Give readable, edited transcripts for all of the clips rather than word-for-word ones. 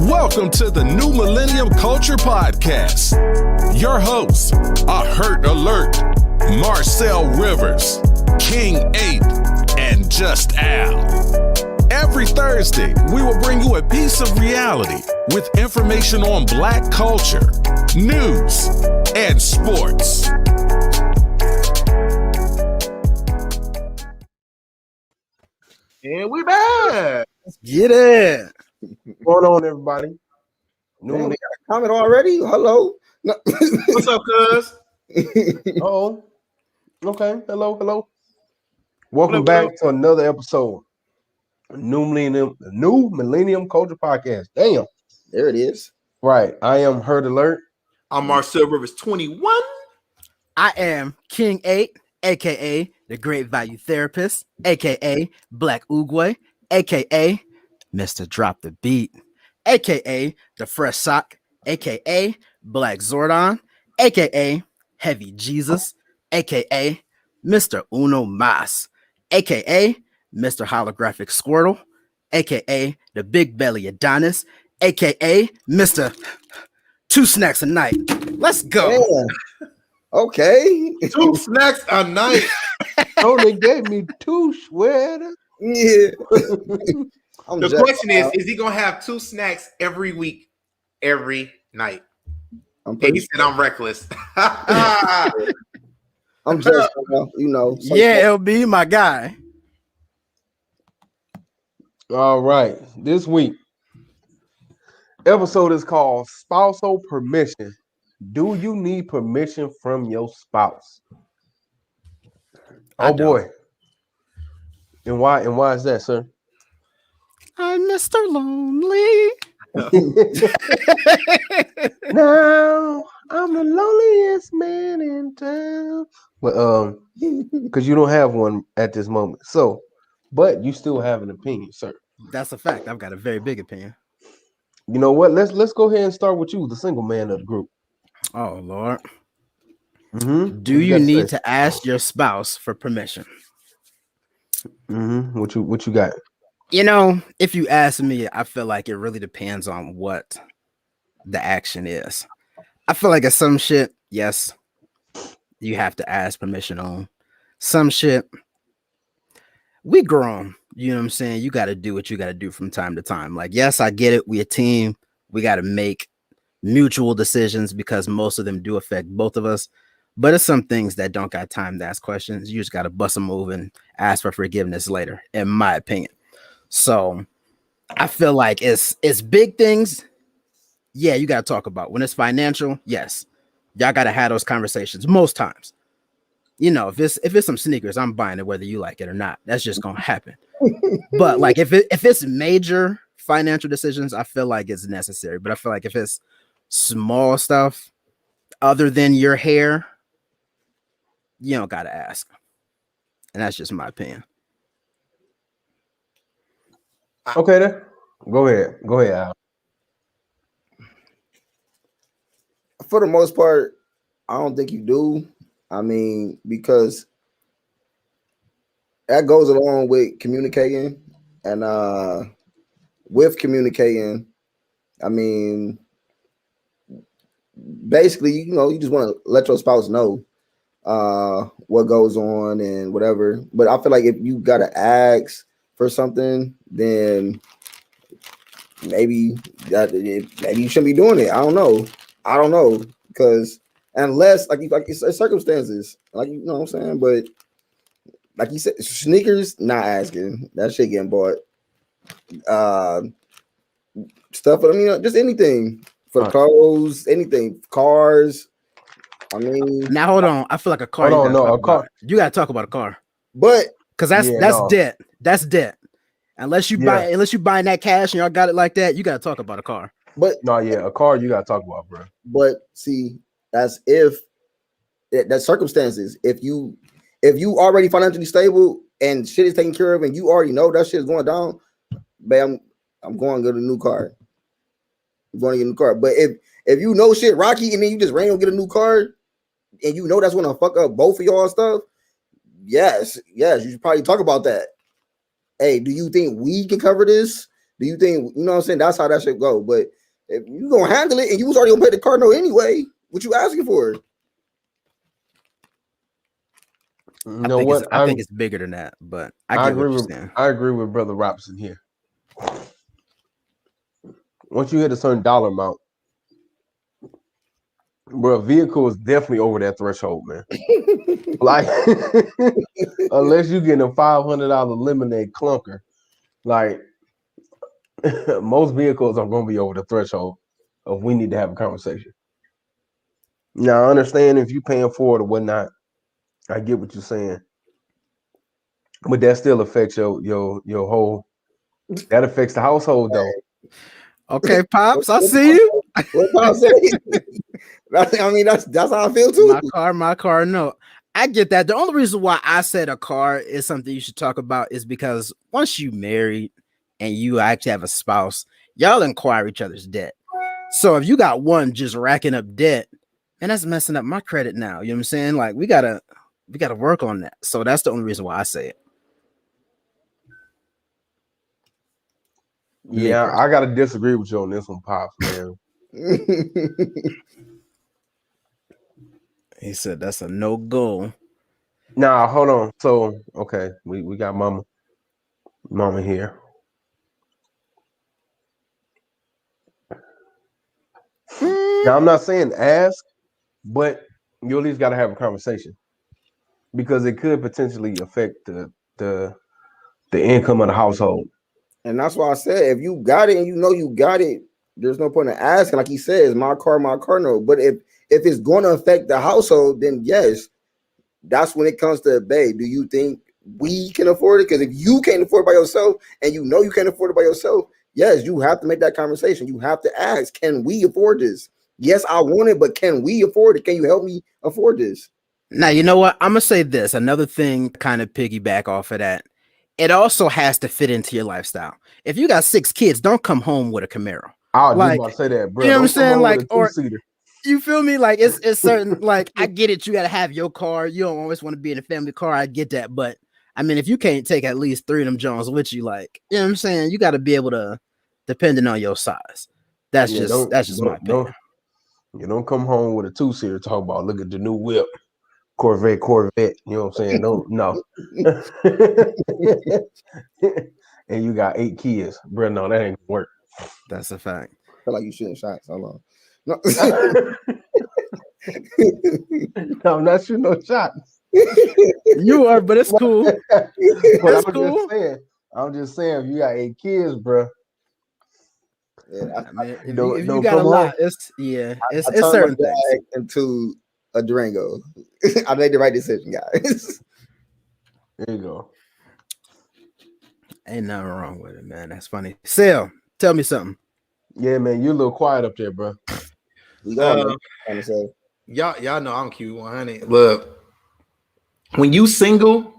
Welcome to the New Millennium Culture Podcast. Your hosts are Hurt Alert, Marcel Rivers, King 8, and Just Al. Every Thursday, we will bring you a piece of reality with information on Black culture, news, and sports. And we back. Let's get it. What's going on, everybody? Man, we got a comment already. Hello. No. What's up, cuz? Oh, okay. Hello. Welcome back to another episode of New Millennium Culture Podcast. Damn. There it is. Right. I am Hurt Alert. I'm Marcel Rivers 21. I am King 8, aka the Great Value Therapist, aka Black Oogway, aka Mr. Drop the Beat, aka the Fresh Sock, aka Black Zordon, aka Heavy Jesus, aka Mr. Uno Mas, aka Mr. Holographic Squirtle, aka the Big Belly Adonis, aka Mr. Two Snacks a Night. Let's go. Yeah. Okay. 2 snacks a night. Only gave me 2 sweaters. Yeah. The question is he gonna have 2 snacks every week, every night? He said I'm reckless. I'm just, Yeah, LB, my guy. All right. This week, episode is called Spousal Permission. Do you need permission from your spouse? Oh boy. And why is that, sir? I'm Mr. Lonely. Now I'm the loneliest man in town. Well, because you don't have one at this moment. So, but you still have an opinion, sir. That's a fact. I've got a very big opinion. You know what? Let's go ahead and start with you, the single man of the group. Oh Lord. Mm-hmm. Do you need to ask your spouse for permission? Mm-hmm. What you got? You know, if you ask me, I feel like it really depends on what the action is. I feel like it's some shit, yes, you have to ask permission on. Some shit, we grown. You know what I'm saying? You got to do what you got to do from time to time. Like, yes, I get it. We a team. We got to make mutual decisions because most of them do affect both of us. But it's some things that don't got time to ask questions. You just got to bust a move and ask for forgiveness later, in my opinion. So I feel like it's big things. Yeah, you got to talk about. When it's financial, yes, y'all got to have those conversations most times. You know, if it's some sneakers, I'm buying it whether you like it or not. That's just gonna happen. But like if it's major financial decisions, I feel like it's necessary. But I feel like if it's small stuff other than your hair, you don't got to ask. And that's just my opinion. Okay, then. Go ahead, Al. For the most part, I don't think you do. I mean, because that goes along with communicating, and with communicating, I mean, basically, you just want to let your spouse know what goes on and whatever. But I feel like if you gotta ask for something, then maybe you shouldn't be doing it. I don't know, because unless like it's circumstances, like you know what I'm saying. But like you said, sneakers, not asking, that shit getting bought. Stuff. I mean, just anything for clothes, anything, cars. I mean, now hold on. I feel like a car. You gotta talk about a car, but because that's debt. That's debt. Unless you buy that cash and y'all got it like that, you gotta talk about a car. But a car you gotta talk about, bro. But see, that's if that circumstances. If you already financially stable and shit is taken care of, and you already know that shit is going down, bam, I'm going to get a new car. I'm going to get a new car. But if you know shit rocky and then you just randomly get a new car, and you know that's gonna fuck up both of y'all stuff, yes, you should probably talk about that. Hey, do you think we can cover this? Do you think, you know what I'm saying? That's how that should go. But if you gonna handle it and you was already gonna pay the car note anyway, what you asking for? You know what? I think it's bigger than that, but I agree with I agree with Brother Robinson here. Once you hit a certain dollar amount, bro, vehicle is definitely over that threshold, man. Like, unless you get a $500 lemonade clunker, like most vehicles are going to be over the threshold of we need to have a conversation. Now, I understand if you're paying for it or whatnot. I get what you're saying, but that still affects your whole. That affects the household, though. Okay, Pops, I see you. What Pops say? I mean, that's how I feel too. My car. No, I get that. The only reason why I said a car is something you should talk about is because once you married and you actually have a spouse, y'all inquire each other's debt. So if you got one just racking up debt, and that's messing up my credit now. You know what I'm saying? Like we gotta work on that. So that's the only reason why I say it. Yeah, I gotta disagree with you on this one, Pops, man. He said that's a no-go. Nah, hold on. So, okay, we got mama here. Now, I'm not saying ask, but you at least got to have a conversation because it could potentially affect the income of the household. And that's why I said, if you got it and you know you got it, there's no point in asking. Like he says, my car note. But if it's going to affect the household, then yes, that's when it comes to, babe, do you think we can afford it? Because if you can't afford it by yourself and you know you can't afford it by yourself, yes, you have to make that conversation. You have to ask, can we afford this? Yes, I want it, but can we afford it? Can you help me afford this? Now, you know what? I'm going to say this. Another thing kind of piggyback off of that. It also has to fit into your lifestyle. If you got 6 kids, don't come home with a Camaro. I was just about to say that, bro. You know what I'm saying? Like, or you feel me? Like it's certain, like I get it. You got to have your car. You don't always want to be in a family car. I get that. But I mean, if you can't take at least 3 of them Jones with you, like, you know what I'm saying? You got to be able to, depending on your size. That's just my opinion. You don't come home with a 2-seater talk about, look at the new whip. Corvette. You know what I'm saying? No. And you got 8 kids, bro. No, that ain't gonna work. That's a fact. I feel like you shooting shots. Hold on. No. No, I'm not shooting no shots. You are, but it's cool. But it's cool. I'm just saying, if you got 8 kids, bro. Yeah, I mean, if you got a lot, it's certain things. Into a Durango. I made the right decision, guys. There you go. Ain't nothing wrong with it, man. That's funny. Sale, tell me something. Yeah, man, you're a little quiet up there, bro. Y'all know I'm Q100. Look, when you single,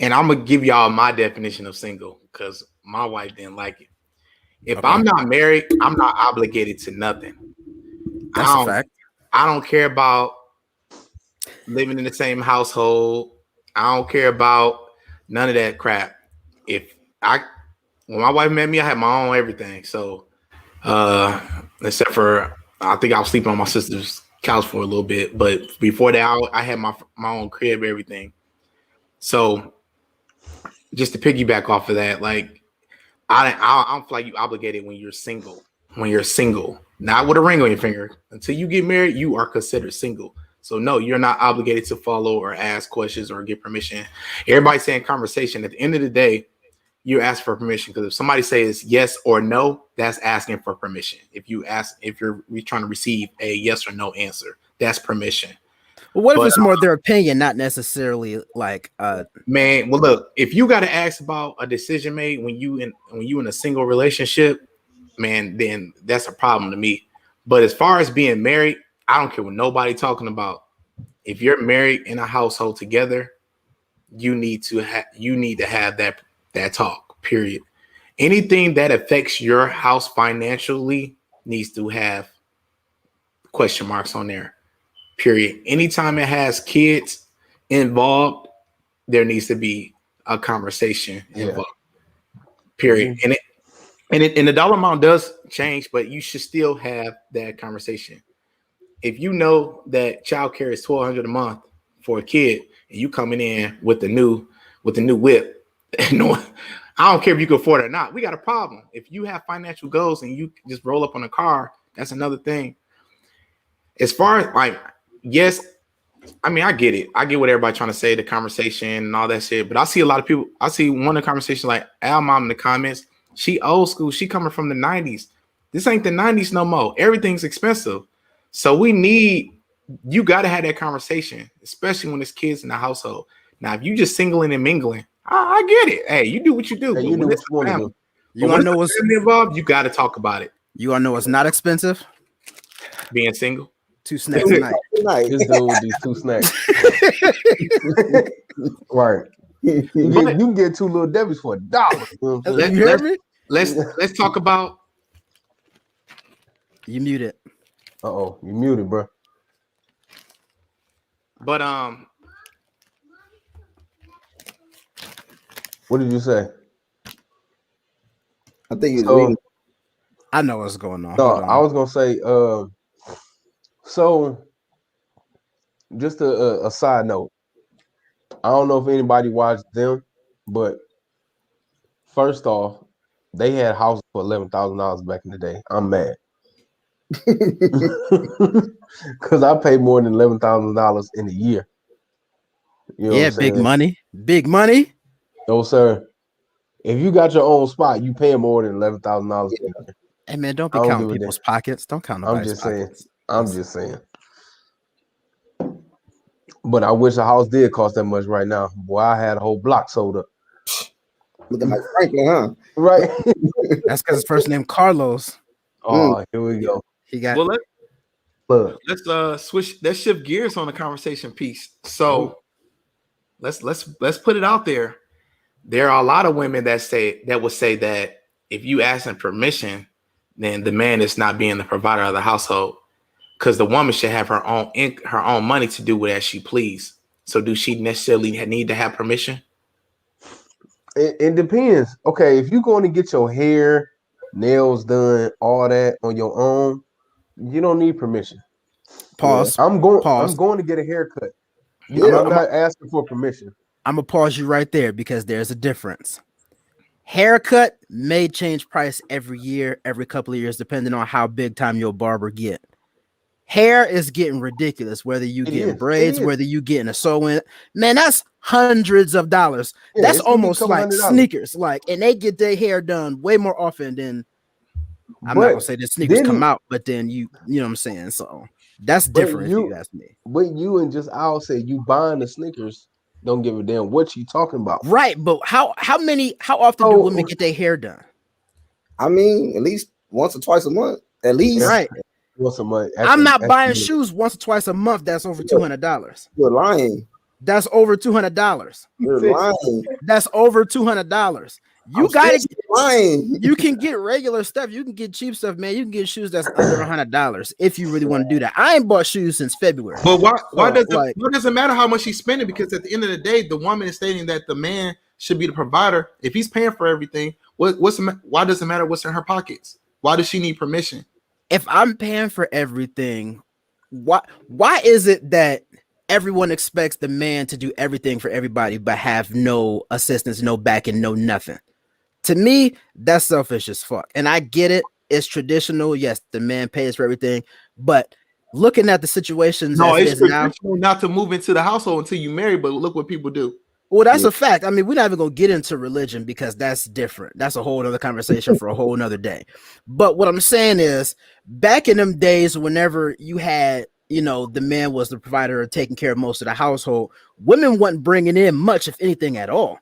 and I'm gonna give y'all my definition of single because my wife didn't like it. If I'm not married, I'm not obligated to nothing. That's a fact. I don't care about living in the same household. I don't care about none of that crap. When my wife met me, I had my own everything. So, except for I think I was sleeping on my sister's couch for a little bit, but before that, I had my own crib, everything. So, just to piggyback off of that, like I don't feel like you obligated when you're single. When you're single, not with a ring on your finger, until you get married, you are considered single. So no, you're not obligated to follow or ask questions or get permission. Everybody's saying conversation. At the end of the day, you ask for permission because if somebody says yes or no, that's asking for permission. If you're trying to receive a yes or no answer, that's permission. Well, what if it's more their opinion, not necessarily like man? Well, look, if you got to ask about a decision made when you in a single relationship, man, then that's a problem to me. But as far as being married, I don't care what nobody talking about. If you're married in a household together, you need to have that talk. Period. Anything that affects your house financially needs to have question marks on there. Period. Anytime it has kids involved, there needs to be a conversation involved. Period. And the dollar amount does change, but you should still have that conversation. If you know that childcare is $1,200 a month for a kid, and you coming in with the new whip, no, I don't care if you can afford it or not. We got a problem. If you have financial goals and you just roll up on a car, that's another thing. As far as like, yes, I mean, I get it. I get what everybody's trying to say, the conversation and all that shit. But I see a lot of people. I see one of the conversations like Al Mom in the comments. She old school. She coming from the 90s. This ain't the 90s no more. Everything's expensive. So you got to have that conversation, especially when there's kids in the household. Now, if you just singling and mingling, I get it. Hey, you do what you do. Hey, you do what you want to do. You want to know what's involved? You got to talk about it. You want to know what's not expensive? Being single. 2 snacks a night. This dude with these 2 snacks. Right. You can get 2 little Debbie's for $1. You know what I'm saying? You hear me? Let's talk about. You muted. Uh-oh, you muted, bro. But what did you say? I think you're reading. I know what's going on. No, I was gonna say, so just a side note. I don't know if anybody watched them, but first off, they had houses for $11,000 back in the day. I'm mad. Because I pay more than $11,000 in a year. You know big money. Big money. No, sir. If you got your own spot, you pay more than $11,000 a year. Hey man, don't be counting people's pockets. Don't count nobody's pockets. I'm just saying. But I wish a house did cost that much right now. Boy, I had a whole block sold up. Looking like Franklin, huh? Right. That's because his first name Carlos. Oh, here we go. He got. Well, let's switch. Let's shift gears on the conversation piece. So let's put it out there. There are a lot of women that will say that if you ask them permission, then the man is not being the provider of the household, because the woman should have her own money to do whatever she please. So do she necessarily need to have permission? It depends. Okay, if you're going to get your hair, nails done, all that on your own, you don't need permission. Pause. I'm going to get a haircut. I'm not asking for permission. I'm gonna pause you right there because there's a difference. Haircut may change price every year, every couple of years, depending on how big time your barber get. Hair is getting ridiculous, whether you get braids, whether you getting a sew-in. Man, that's hundreds of dollars. Yeah, that's almost like sneakers. Like, and they get their hair done way more often than I'm not gonna say the sneakers come out, but then you know what I'm saying. So that's different if you ask me. But you and just I'll say you buying the sneakers. Don't give a damn what you talking about. Right, but how often do women get their hair done? I mean, at least once or twice a month. At least. Right. Once a month. I'm not buying shoes once or twice a month. That's over $200. You're lying. That's over $200. You're lying. That's over $200. You gotta get lying. You can get regular stuff. You can get cheap stuff, man. You can get shoes that's under $100 if you really want to do that. I ain't bought shoes since February. But why does it matter how much he's spending? Because at the end of the day, the woman is stating that the man should be the provider. If he's paying for everything, why does it matter what's in her pockets? Why does she need permission? If I'm paying for everything, why is it that everyone expects the man to do everything for everybody but have no assistance, no backing, no nothing? To me, that's selfish as fuck. And I get it. It's traditional. Yes, the man pays for everything. But looking at the situations it's traditional not to move into the household until you marry, but look what people do. Well, that's a fact. I mean, we're not even going to get into religion because that's different. That's a whole other conversation for a whole nother day. But what I'm saying is, back in them days, whenever you had, the man was the provider or taking care of most of the household, women wasn't bringing in much, if anything at all.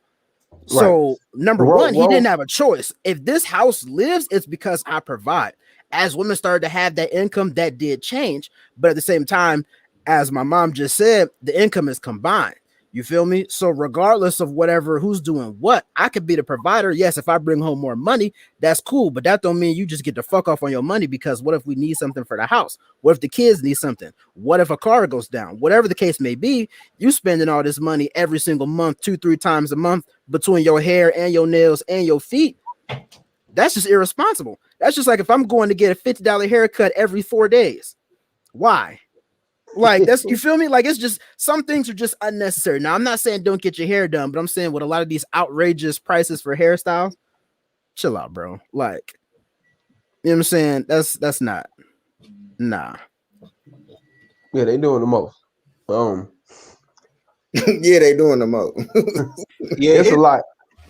So number one, he didn't have a choice. If this house lives, it's because I provide. As women started to have that income, that did change. But at the same time, as my mom just said, the income is combined. You feel me? So regardless of who's doing what, I could be the provider. Yes, if I bring home more money, that's cool. But that don't mean you just get the fuck off on your money, because what if we need something for the house? What if the kids need something? What if a car goes down? Whatever the case may be, you spending all this money every single month, 2-3 times a month between your hair and your nails and your feet. That's just irresponsible. That's just like if I'm going to get a $50 haircut every 4 days. Why? Like that's, you feel me? Like it's just, some things are just unnecessary. Now I'm not saying don't get your hair done, but I'm saying with a lot of these outrageous prices for hairstyles, chill out, bro. Like, you know what I'm saying? That's not, nah. Yeah, they doing the most. Yeah, they doing the most. Yeah, It's a lot.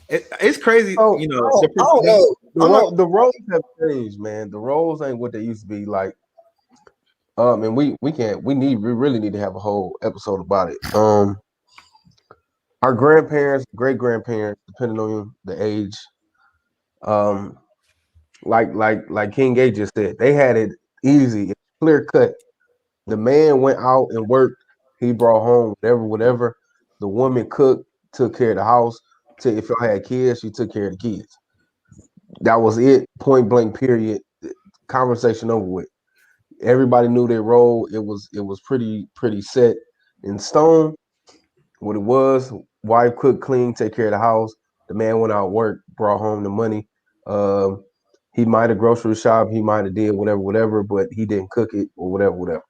It's crazy. Oh, You know, I don't know. The roles have changed, man. The roles ain't what they used to be. Like, and we really need to have a whole episode about it. Our grandparents, great grandparents, depending on the age, like King A just said, they had it easy, clear cut. The man went out and worked. He brought home whatever. The woman cooked, took care of the house. If y'all had kids, she took care of the kids. That was it. Point blank. Period. Conversation over with. Everybody knew their role. It was pretty set in stone. What it was: wife cooked, clean, take care of the house. The man went out, work, brought home the money. He might have grocery shop. He might have did whatever, but he didn't cook it or whatever.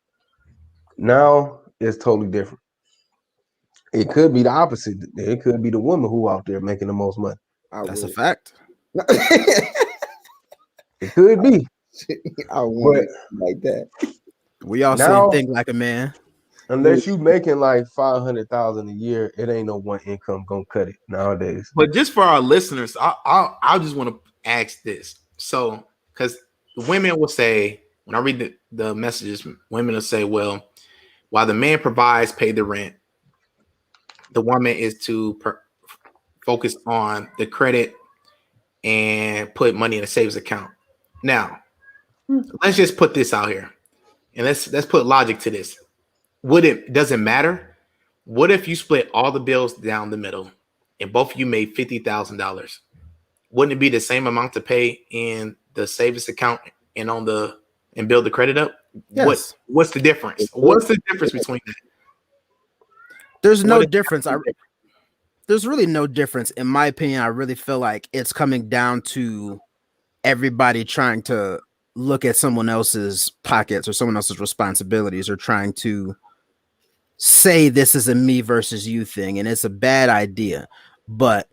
Now it's totally different. It could be the opposite. It could be the woman who out there making the most money. That's a fact. It could be. I want it like that. We all Now, say think like a man. Unless you making like 500,000 a year, it ain't no one income gonna cut it nowadays. But just for our listeners, I just want to ask this. So, because women will say, when I read the messages, women will say, well, while the man provides, pay the rent, the woman is to focus on the credit and put money in a savings account. Now, let's just put this out here, and let's put logic to this. Doesn't matter? What if you split all the bills down the middle, and both of you made $50,000? Wouldn't it be the same amount to pay in the savings account and build the credit up? Yes. What's the difference? What's the difference between that? There's no difference. There's really no difference. In my opinion, I really feel like it's coming down to everybody trying to look at someone else's pockets or someone else's responsibilities, or trying to say this is a me versus you thing. And it's a bad idea. But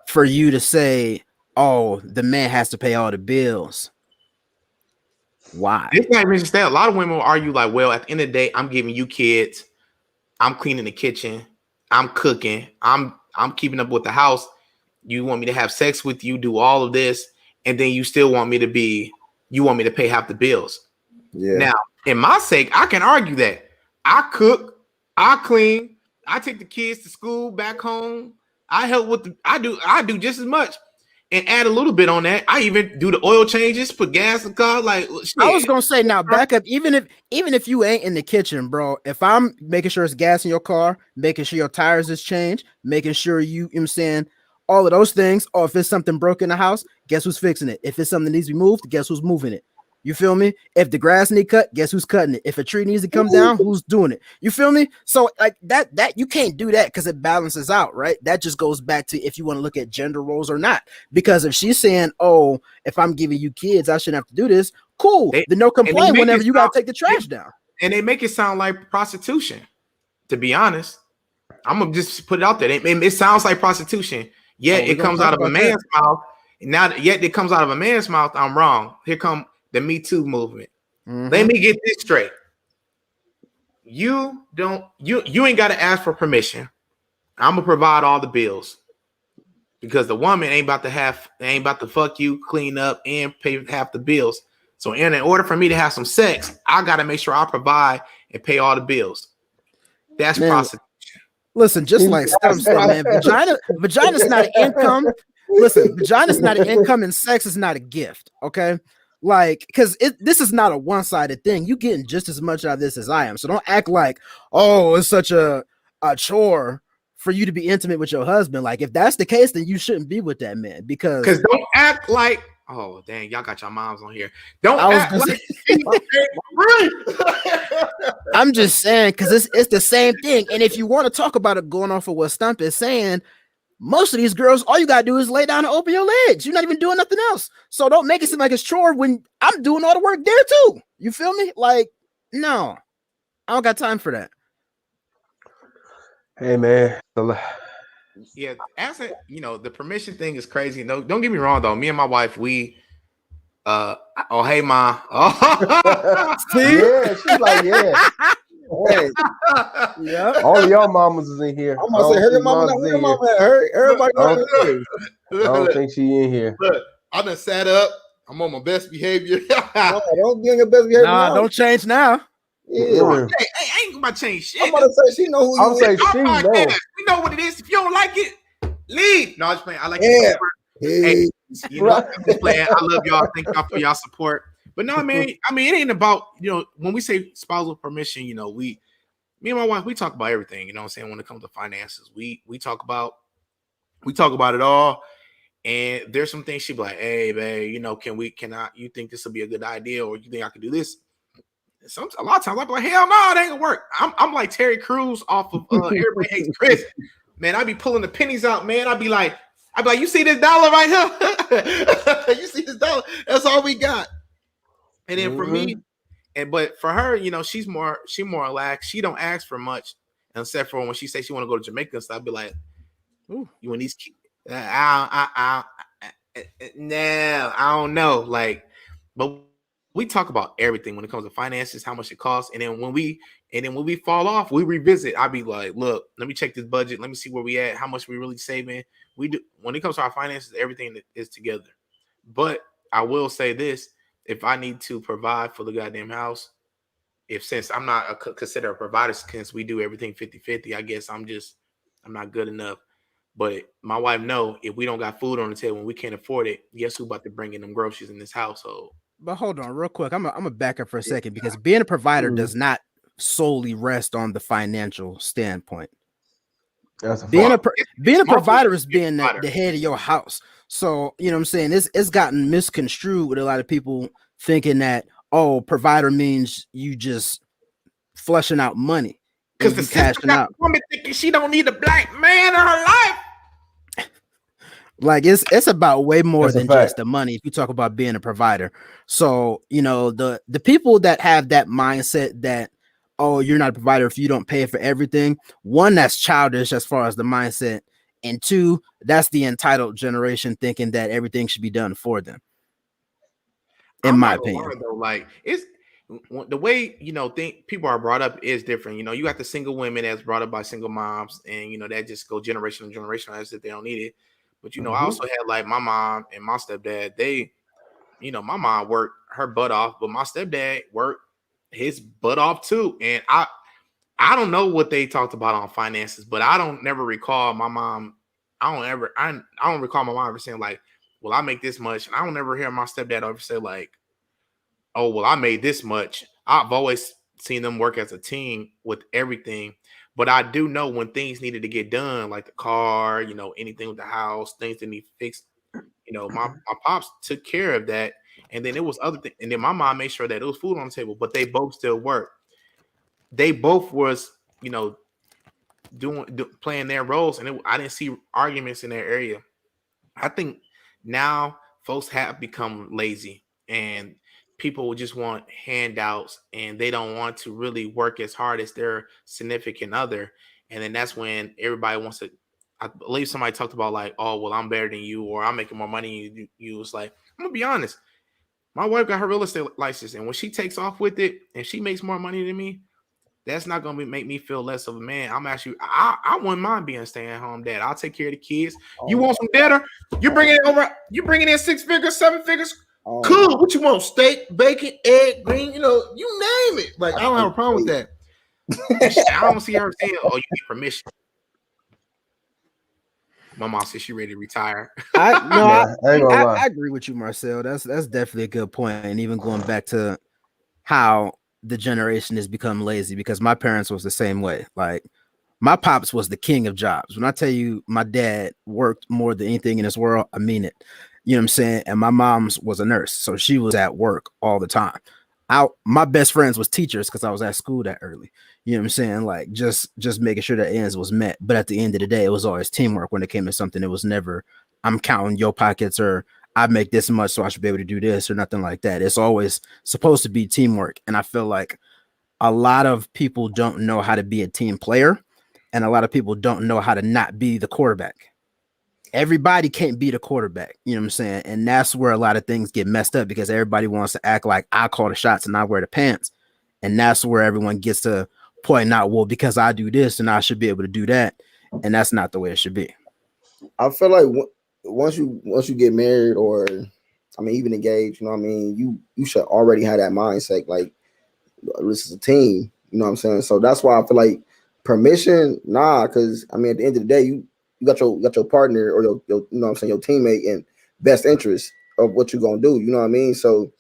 for you to say, oh, the man has to pay all the bills. Why? It's not even just that. A lot of women will argue like, well, at the end of the day, I'm giving you kids. I'm cleaning the kitchen. I'm cooking. I'm keeping up with the house. You want me to have sex with you, do all of this, and then you still want me to pay half the bills. Yeah. Now, in my sake, I can argue that I cook, I clean, I take the kids to school, back home. I help I do just as much, and add a little bit on that. I even do the oil changes, put gas in the car. Like, shit. I was gonna say, now back up. Even if you ain't in the kitchen, bro, if I'm making sure it's gas in your car, making sure your tires is changed, making sure you know what I'm saying, all of those things, or if it's something broke in the house, guess who's fixing it? If it's something that needs to be moved, guess who's moving it? You feel me? If the grass need cut, guess who's cutting it? If a tree needs to come down, who's doing it? You feel me? So like that you can't do that because it balances out, right? That just goes back to if you want to look at gender roles or not. Because if she's saying, oh, if I'm giving you kids, I shouldn't have to do this, cool. Then no complaint whenever you gotta take the trash down. And they make it sound like prostitution. To be honest, I'm gonna just put it out there. It sounds like prostitution. Yet it comes out of a man's mouth. Now, yet it comes out of a man's mouth. I'm wrong. Here come the Me Too movement. Mm-hmm. Let me get this straight. You ain't got to ask for permission. I'm gonna provide all the bills because the woman ain't about to fuck you, clean up, and pay half the bills. So in order for me to have some sex, I got to make sure I provide and pay all the bills. That's prostitution. Listen, just like Stump said, man, vagina's not an income. Listen, vagina's not an income, and sex is not a gift. Okay. Like, because this is not a one-sided thing. You getting just as much out of this as I am. So don't act like, oh, it's such a chore for you to be intimate with your husband. Like, if that's the case, then you shouldn't be with that man. Because don't act like, oh dang, y'all got your moms on here. Don't act like I'm just saying, because it's the same thing. And if you want to talk about it going off of what Stump is saying, most of these girls, all you gotta do is lay down and open your legs. You're not even doing nothing else. So don't make it seem like it's chore when I'm doing all the work there too. You feel me? Like, no, I don't got time for that. Hey man, Yeah, as a, the permission thing is crazy. No, don't get me wrong though. Me and my wife, we oh hey ma. Oh yeah, she's like, yeah. Hey, Yeah. All of y'all mamas is in here. I'm gonna say her mama, not her mama. Everybody knows her. I don't think she in here. Look, I done sat up. I'm on my best behavior. No, don't be on your best behavior. Nah, don't change now. Yeah. Hey, I ain't gonna change shit. I'm about to say she know who I'll you say is. she knows. We know what it is. If you don't like it, leave. No, I'm just playing. I like Yeah. it. Hey, I'm just playing. I love y'all. Thank y'all for y'all support. But no, man, I mean, it ain't about, when we say spousal permission, me and my wife, we talk about everything, you know what I'm saying? When it comes to finances, we talk about it all. And there's some things she'd be like, hey, babe, you think this will be a good idea, or you think I could do this? A lot of times I'd be like, hell no, it ain't gonna work. I'm like Terry Crews off of Everybody Hates Chris. Man, I'd be pulling the pennies out, man. I'd be like, you see this dollar right here? You see this dollar? That's all we got. And then for me, but for her, she more relaxed. She don't ask for much, except for when she says she want to go to Jamaica and stuff. I'd be like, ooh, you want these? No, I don't know. Like, but we talk about everything when it comes to finances, how much it costs, and then when we fall off, we revisit. I'd be like, look, let me check this budget. Let me see where we at, how much we really saving. We do when it comes to our finances, everything is together. But I will say this: if I need to provide for the goddamn house, since I'm not considered a provider, since we do everything 50-50, I guess I'm not good enough. But my wife know if we don't got food on the table and we can't afford it, guess who about to bring in them groceries in this household? But hold on, real quick. I'm a back up for a second, because being a provider does not solely rest on the financial standpoint. That's being a provider is being the head of your house. So you know what I'm saying, it's gotten misconstrued with a lot of people thinking that, oh, provider means you just flushing out money because the cashing out. Woman thinking she don't need a black man in her life. Like it's about way more than just the money if you talk about being a provider. So the people that have that mindset that, oh, you're not a provider if you don't pay for everything. One, that's childish as far as the mindset, and two, that's the entitled generation thinking that everything should be done for them. In my opinion, though, like it's the way think people are brought up is different. You got the single women that's brought up by single moms, and that just go generation to generation as if they don't need it. But I also had like my mom and my stepdad. They, my mom worked her butt off, but my stepdad worked his butt off too. And I don't know what they talked about on finances, but I don't never recall my mom. I don't recall my mom ever saying like, well, I make this much. And I don't ever hear my stepdad ever say like, oh, well, I made this much. I've always seen them work as a team with everything. But I do know when things needed to get done, like the car, anything with the house, things that need fixed. My pops took care of that. And then it was other things. And then my mom made sure that there was food on the table, but they both still worked. They both was, playing their roles. And I didn't see arguments in their area. I think now folks have become lazy and people just want handouts and they don't want to really work as hard as their significant other. And then that's when everybody wants to, I believe somebody talked about like, oh, well, I'm better than you, or I'm making more money than you. It's like, I'm gonna be honest. My wife got her real estate license, and when she takes off with it and she makes more money than me, that's not gonna make me feel less of a man. I wouldn't mind being a stay-at-home dad. I'll take care of the kids. You want some dinner? You're bringing in 6 figures, 7 figures. Cool. What you want? Steak, bacon, egg, green, you name it. Like, I don't have a problem with that. I don't see her saying, oh, you need permission. My mom says she ready to retire. I agree with you, Marcel. That's definitely a good point. And even going back to how the generation has become lazy, because my parents was the same way. Like, my pops was the king of jobs. When I tell you my dad worked more than anything in this world, I mean it. You know what I'm saying? And my mom's was a nurse, so she was at work all the time. my best friends was teachers because I was at school that early. You know what I'm saying? Like just making sure that ends was met. But at the end of the day, it was always teamwork when it came to something. It was never I'm counting your pockets or I make this much, so I should be able to do this or nothing like that. It's always supposed to be teamwork. And I feel like a lot of people don't know how to be a team player, and a lot of people don't know how to not be the quarterback. Everybody can't be the quarterback, you know what I'm saying? And that's where a lot of things get messed up because everybody wants to act like I call the shots and I wear the pants. And that's where everyone gets to point out, well, because I do this and I should be able to do that. And that's not the way it should be. I feel like once you get married or I mean even engaged, you know what I mean, you should already have that mindset like this is a team, you know what I'm saying? So that's why I feel like permission, because I mean at the end of the day, you got your partner or your you know what I'm saying, your teammate in best interest of what you're gonna do, you know what I mean? So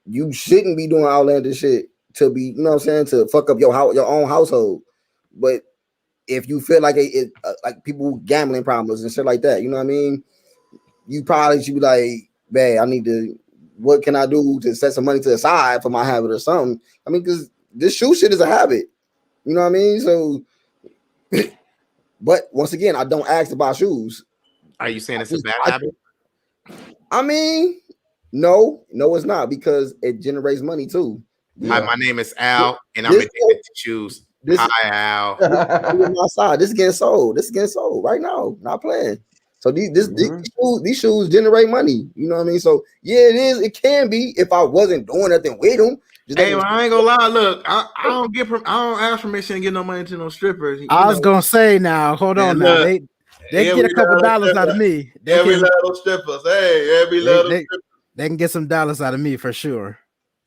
you shouldn't be doing outlandish shit to be, you know what I'm saying, to fuck up your own household. But if you feel like it like people with gambling problems and shit like that, you know what I mean, you probably should be like, man, I need to, what can I do to set some money to the side for my habit or something? I mean, because this shoe shit is a habit, you know what I mean? So, but once again, I don't ask to buy shoes. Are you saying it's a bad habit? I mean, no, it's not because it generates money too. Hi, my name is Al, and I'm addicted to shoes. Hi, Al. My side. This is getting sold. Right now. Not playing. So these shoes generate money. You know what I mean? So yeah, it is. It can be if I wasn't doing nothing with them. Hey, well, I ain't gonna lie. Look, I don't ask permission to get no money to no strippers. I was gonna say now. Hold on now. They get a couple dollars out of me. Every little strippers. Hey, every little strippers. They can get some dollars out of me for sure.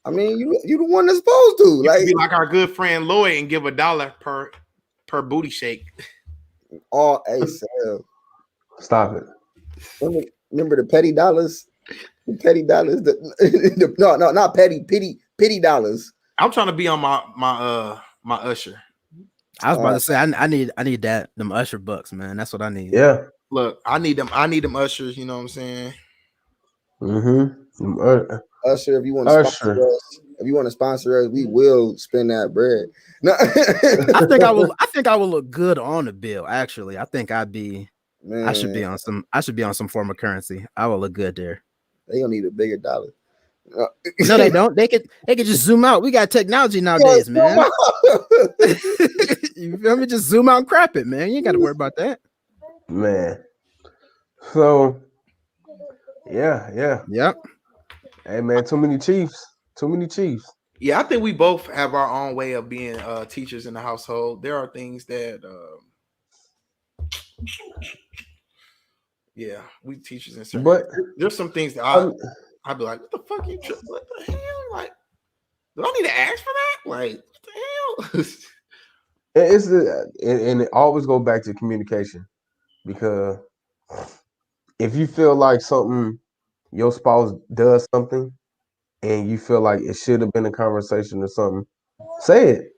I mean, you the one that's supposed to. You like, be like our good friend Lloyd and give $1 per booty shake. Oh, hey, Sam. Stop it. Remember the petty dollars? The petty dollars. No, not pity dollars. I'm trying to be on my Usher. I was about to say I need that them Usher bucks, man. That's what I need. Yeah. Look, I need them Ushers. You know what I'm saying? Mm-hmm. Usher, if you want to sponsor us, we will spend that bread. No. I think I will look good on the bill. Actually, I think I should be on some form of currency. I will look good there. They don't need a bigger dollar. No, they don't. They could just zoom out. We got technology nowadays, man. You feel me? Just zoom out and crap it, man. You ain't got to worry about that, man. So, yeah. Yep. Hey, man, too many Chiefs. Yeah, I think we both have our own way of being teachers in the household. There are things that, we teachers in certain. But there's some things that I'd be like, what the fuck you? What the hell? Like, do I need to ask for that? Like, what the hell? And it always go back to communication, because if you feel like your spouse does something and you feel like it should have been a conversation or something, say it.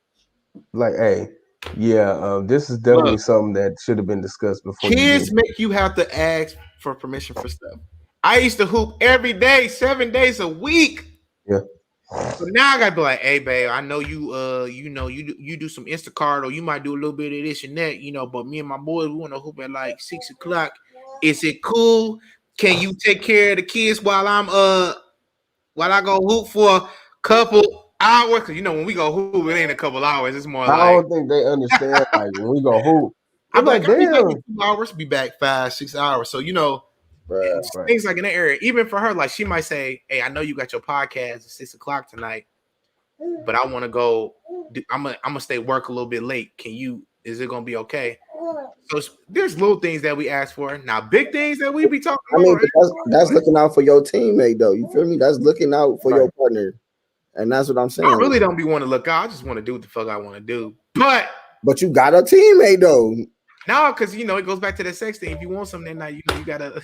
Like, hey, this is definitely something that should have been discussed before. Kids make you have to ask for permission for stuff. I used to hoop every day, 7 days a week. Yeah. So now I gotta be like, hey, babe, I know you do some Instacart, or you might do a little bit of this and that, but me and my boys, we want to hoop at like 6 o'clock. Is it cool? Can you take care of the kids while I go hoop for a couple hours? Because when we go hoop, it ain't a couple hours. It's more I don't think they understand. Like when we go hoop, I'm like, damn, 2 hours, be back 5-6 hours. So things like in that area. Even for her, like she might say, "Hey, I know you got your podcast at 6 o'clock tonight, but I want to go. I'm gonna stay work a little bit late. Is it gonna be okay?" So there's little things that we ask for. Now, big things that we be talking about. That's looking out for your teammate, though. You feel me? That's looking out for your partner, and that's what I'm saying. I really don't be want to look out. I just want to do what the fuck I want to do. But you got a teammate, though. No, because it goes back to the sex thing. If you want something that night, you gotta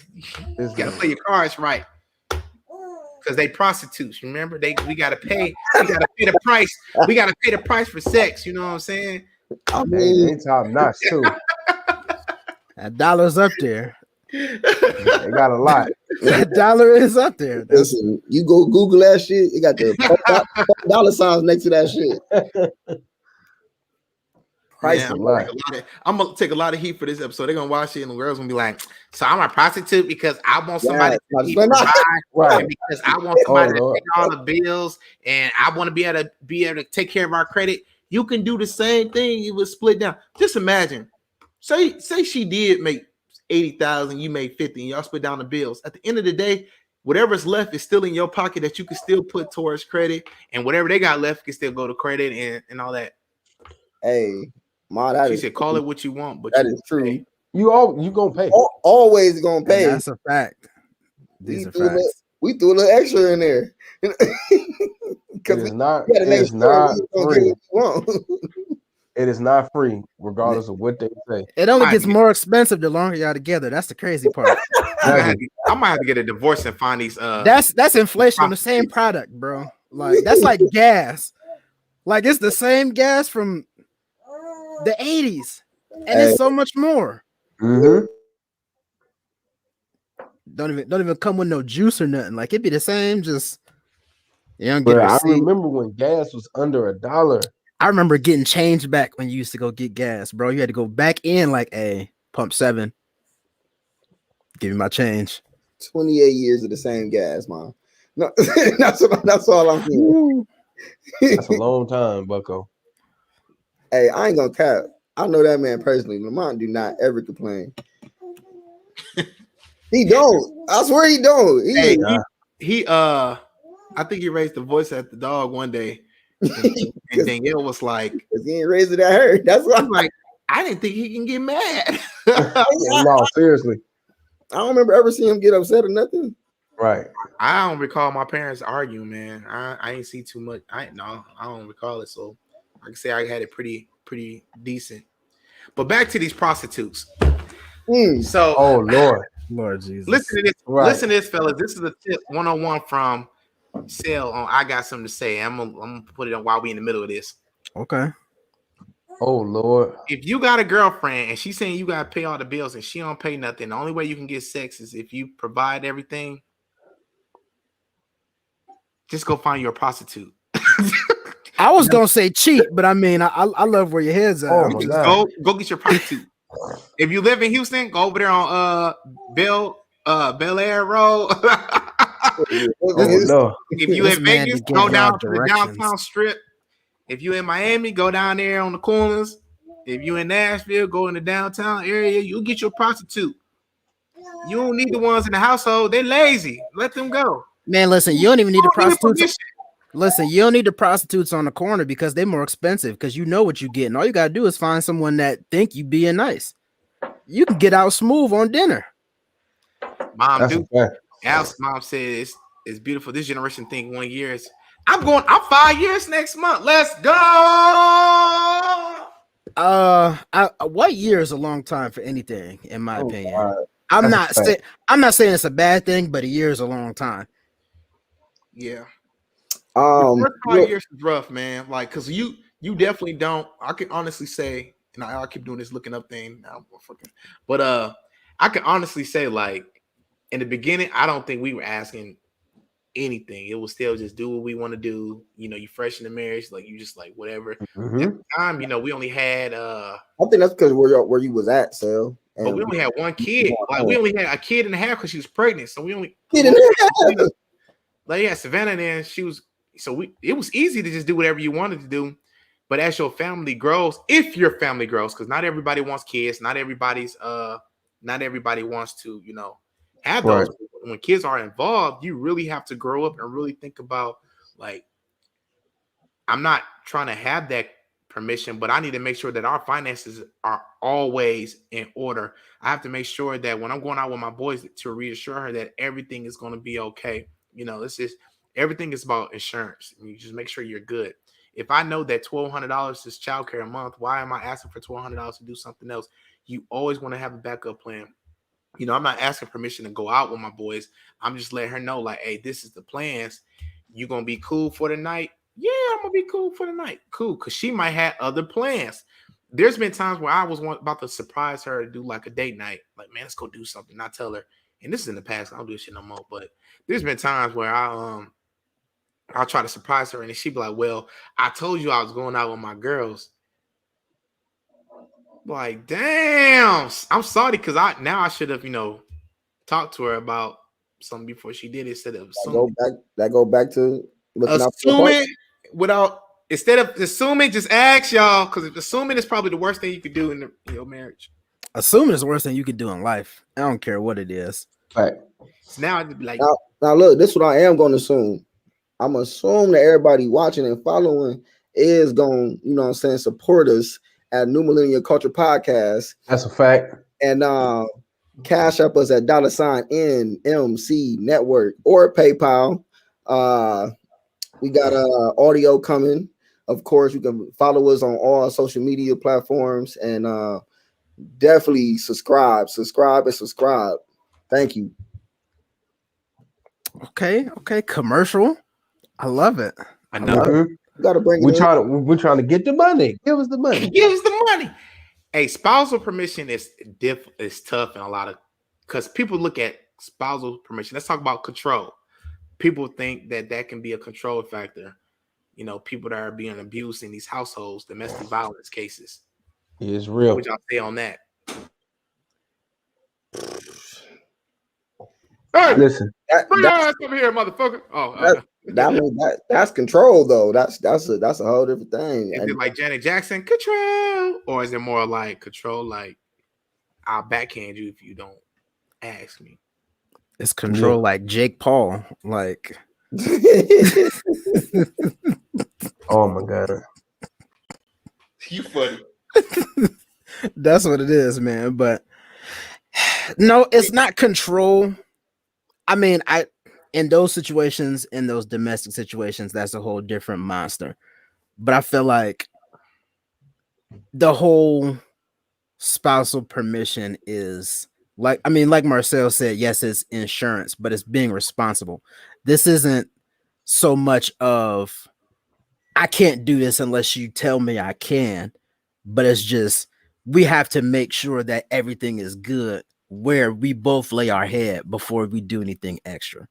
play your cards right. Because they prostitutes, remember? We gotta pay. We gotta pay the price. We gotta pay the price for sex. You know what I'm saying? I mean, they top notch too. That $1 up there. They got a lot. That dollar is up there. Listen, you go Google that shit. It got the dollar signs next to that shit. Man, a I'm gonna take a lot of heat for this episode. They're gonna watch it, and the girls gonna be like, "So I'm a prostitute because I want somebody to provide, right? And because I want somebody to take all the bills, and I want to be able to take care of our credit." You can do the same thing. It was split down. Just imagine, say she did make 80,000, you made 50, and y'all split down the bills. At the end of the day, whatever's left is still in your pocket that you can still put towards credit, and whatever they got left can still go to credit and all that. Hey. She said, "Call it what you want, but that is true. Pay. You gonna pay. Always gonna pay. And that's a fact. These are facts. We threw a little extra in there. It is not free. It is not free, regardless of what they say. It only gets more expensive the longer y'all together. That's the crazy part. I might have to get a divorce and find these. That's inflation on the same product, bro. Like that's like gas. Like it's the same gas from the 80s, and it's so much more. Mm-hmm. Don't even come with no juice or nothing. Like it'd be the same. Just I remember when gas was under $1. I remember getting change back when you used to go get gas, bro. You had to go back in like, "Hey, pump 7. Give me my change." 28 years of the same gas, man. No, that's all I'm hearing. That's a long time, Bucko. Hey, I ain't gonna cap. I know that man personally. Lamont do not ever complain. He don't. I swear he don't. He I think he raised the voice at the dog one day, and Danielle was like, "He ain't raised it at her." That's why I'm like, I didn't think he can get mad. No, seriously. I don't remember ever seeing him get upset or nothing. Right. I don't recall my parents arguing, man. I ain't see too much. I don't recall it. So I can say I had it pretty decent. But back to these prostitutes. So, oh Lord Jesus. Listen to this. Right. Listen to this, fellas. This is a tip 101 from Sale on I Got Something to Say. I'm gonna put it on while we in the middle of this. Okay. Oh Lord. If you got a girlfriend and she's saying you gotta pay all the bills and she don't pay nothing, the only way you can get sex is if you provide everything. Just go find your prostitute. I was gonna say cheat, but I mean I love where your head's at. Go get your prostitute. If you live in Houston, go over there on Bel Air Road. If you in Vegas, go down to the downtown strip. If you in Miami, go down there on the corners. If you in Nashville, go in the downtown area. You get your prostitute. You don't need the ones in the household. They're lazy. Let them go. Man, listen, you don't even need the prostitutes. Listen, you don't need the prostitutes on the corner because they're more expensive because you know what you get. And all you got to do is find someone that think you being nice. You can get out smooth on dinner. Mom said it's beautiful. This generation think 1 year is. I'm 5 years next month. Let's go. What year is a long time for anything, in my opinion. I'm not saying it's a bad thing, but a year is a long time. Yeah. The first 5 years is rough, man. Like, cause you definitely don't. I can honestly say, and I keep doing this looking up thing now, but I can honestly say, like, in the beginning, I don't think we were asking anything. It was still just do what we want to do. You know, you fresh in the marriage, like you just like whatever. Mm-hmm. At the time, you know, we only had I think that's because where you was at, Sal. But we only had one kid. Like we only had a kid and a half because she was pregnant. So we only kid and a half. Like yeah, Savannah, and then she was. So it was easy to just do whatever you wanted to do. But as your family grows, if your family grows, because not everybody wants kids, not everybody wants to, you know, have those. Right. When kids are involved, you really have to grow up and really think about, like, I'm not trying to have that permission, but I need to make sure that our finances are always in order. I have to make sure that when I'm going out with my boys to reassure her that everything is going to be okay. You know, everything is about insurance. You just make sure you're good. If I know that $1,200 is childcare a month, why am I asking for $1,200 to do something else? You always want to have a backup plan. You know, I'm not asking permission to go out with my boys. I'm just letting her know, like, hey, this is the plans. You gonna be cool for the night? Yeah, I'm gonna be cool for the night. Cool, because she might have other plans. there's been times where I was about to surprise her to do like a date night. Like, man, let's go do something. I tell her, and this is in the past. I don't do this shit no more. But there's been times where I'll try to surprise her, and she'd be like, "Well, I told you I was going out with my girls." Like, damn, I'm sorry because I should have talked to her about something before she did it instead of assuming. That go back to assuming without. Instead of assuming, just ask y'all, because assuming is probably the worst thing you could do in your marriage. Assuming is the worst thing you could do in life. I don't care what it is. Right. Now I'd be like, now look, this is what I am going to assume. I'm assuming that everybody watching and following is going, support us at New Millennial Culture Podcast. That's a fact. And cash up us at $NMCnetwork or PayPal. We got audio coming. Of course, you can follow us on all social media platforms and definitely subscribe. Thank you. Okay. Commercial. I love it. I know. You gotta bring it. We're trying to get the money. Give us the money. Give us the money. Hey, spousal permission is tough in a lot of, because people look at spousal permission. Let's talk about control. People think that can be a control factor. People that are being abused in these households, domestic violence cases. It's real. What would y'all say on that? Hey, listen. Bring your ass over here, motherfucker. Oh, that's control though. That's a whole different thing. Is it like Janet Jackson control, or is it more like control? Like, I'll backhand you if you don't ask me. It's control like Jake Paul. Like, oh my god, you funny. That's what it is, man. But no, it's not control. I mean, in those situations, in those domestic situations, that's a whole different monster. But I feel like the whole spousal permission is like Marcel said, yes, it's insurance, but it's being responsible. This isn't so much of I can't do this unless you tell me I can, but it's just we have to make sure that everything is good where we both lay our head before we do anything extra.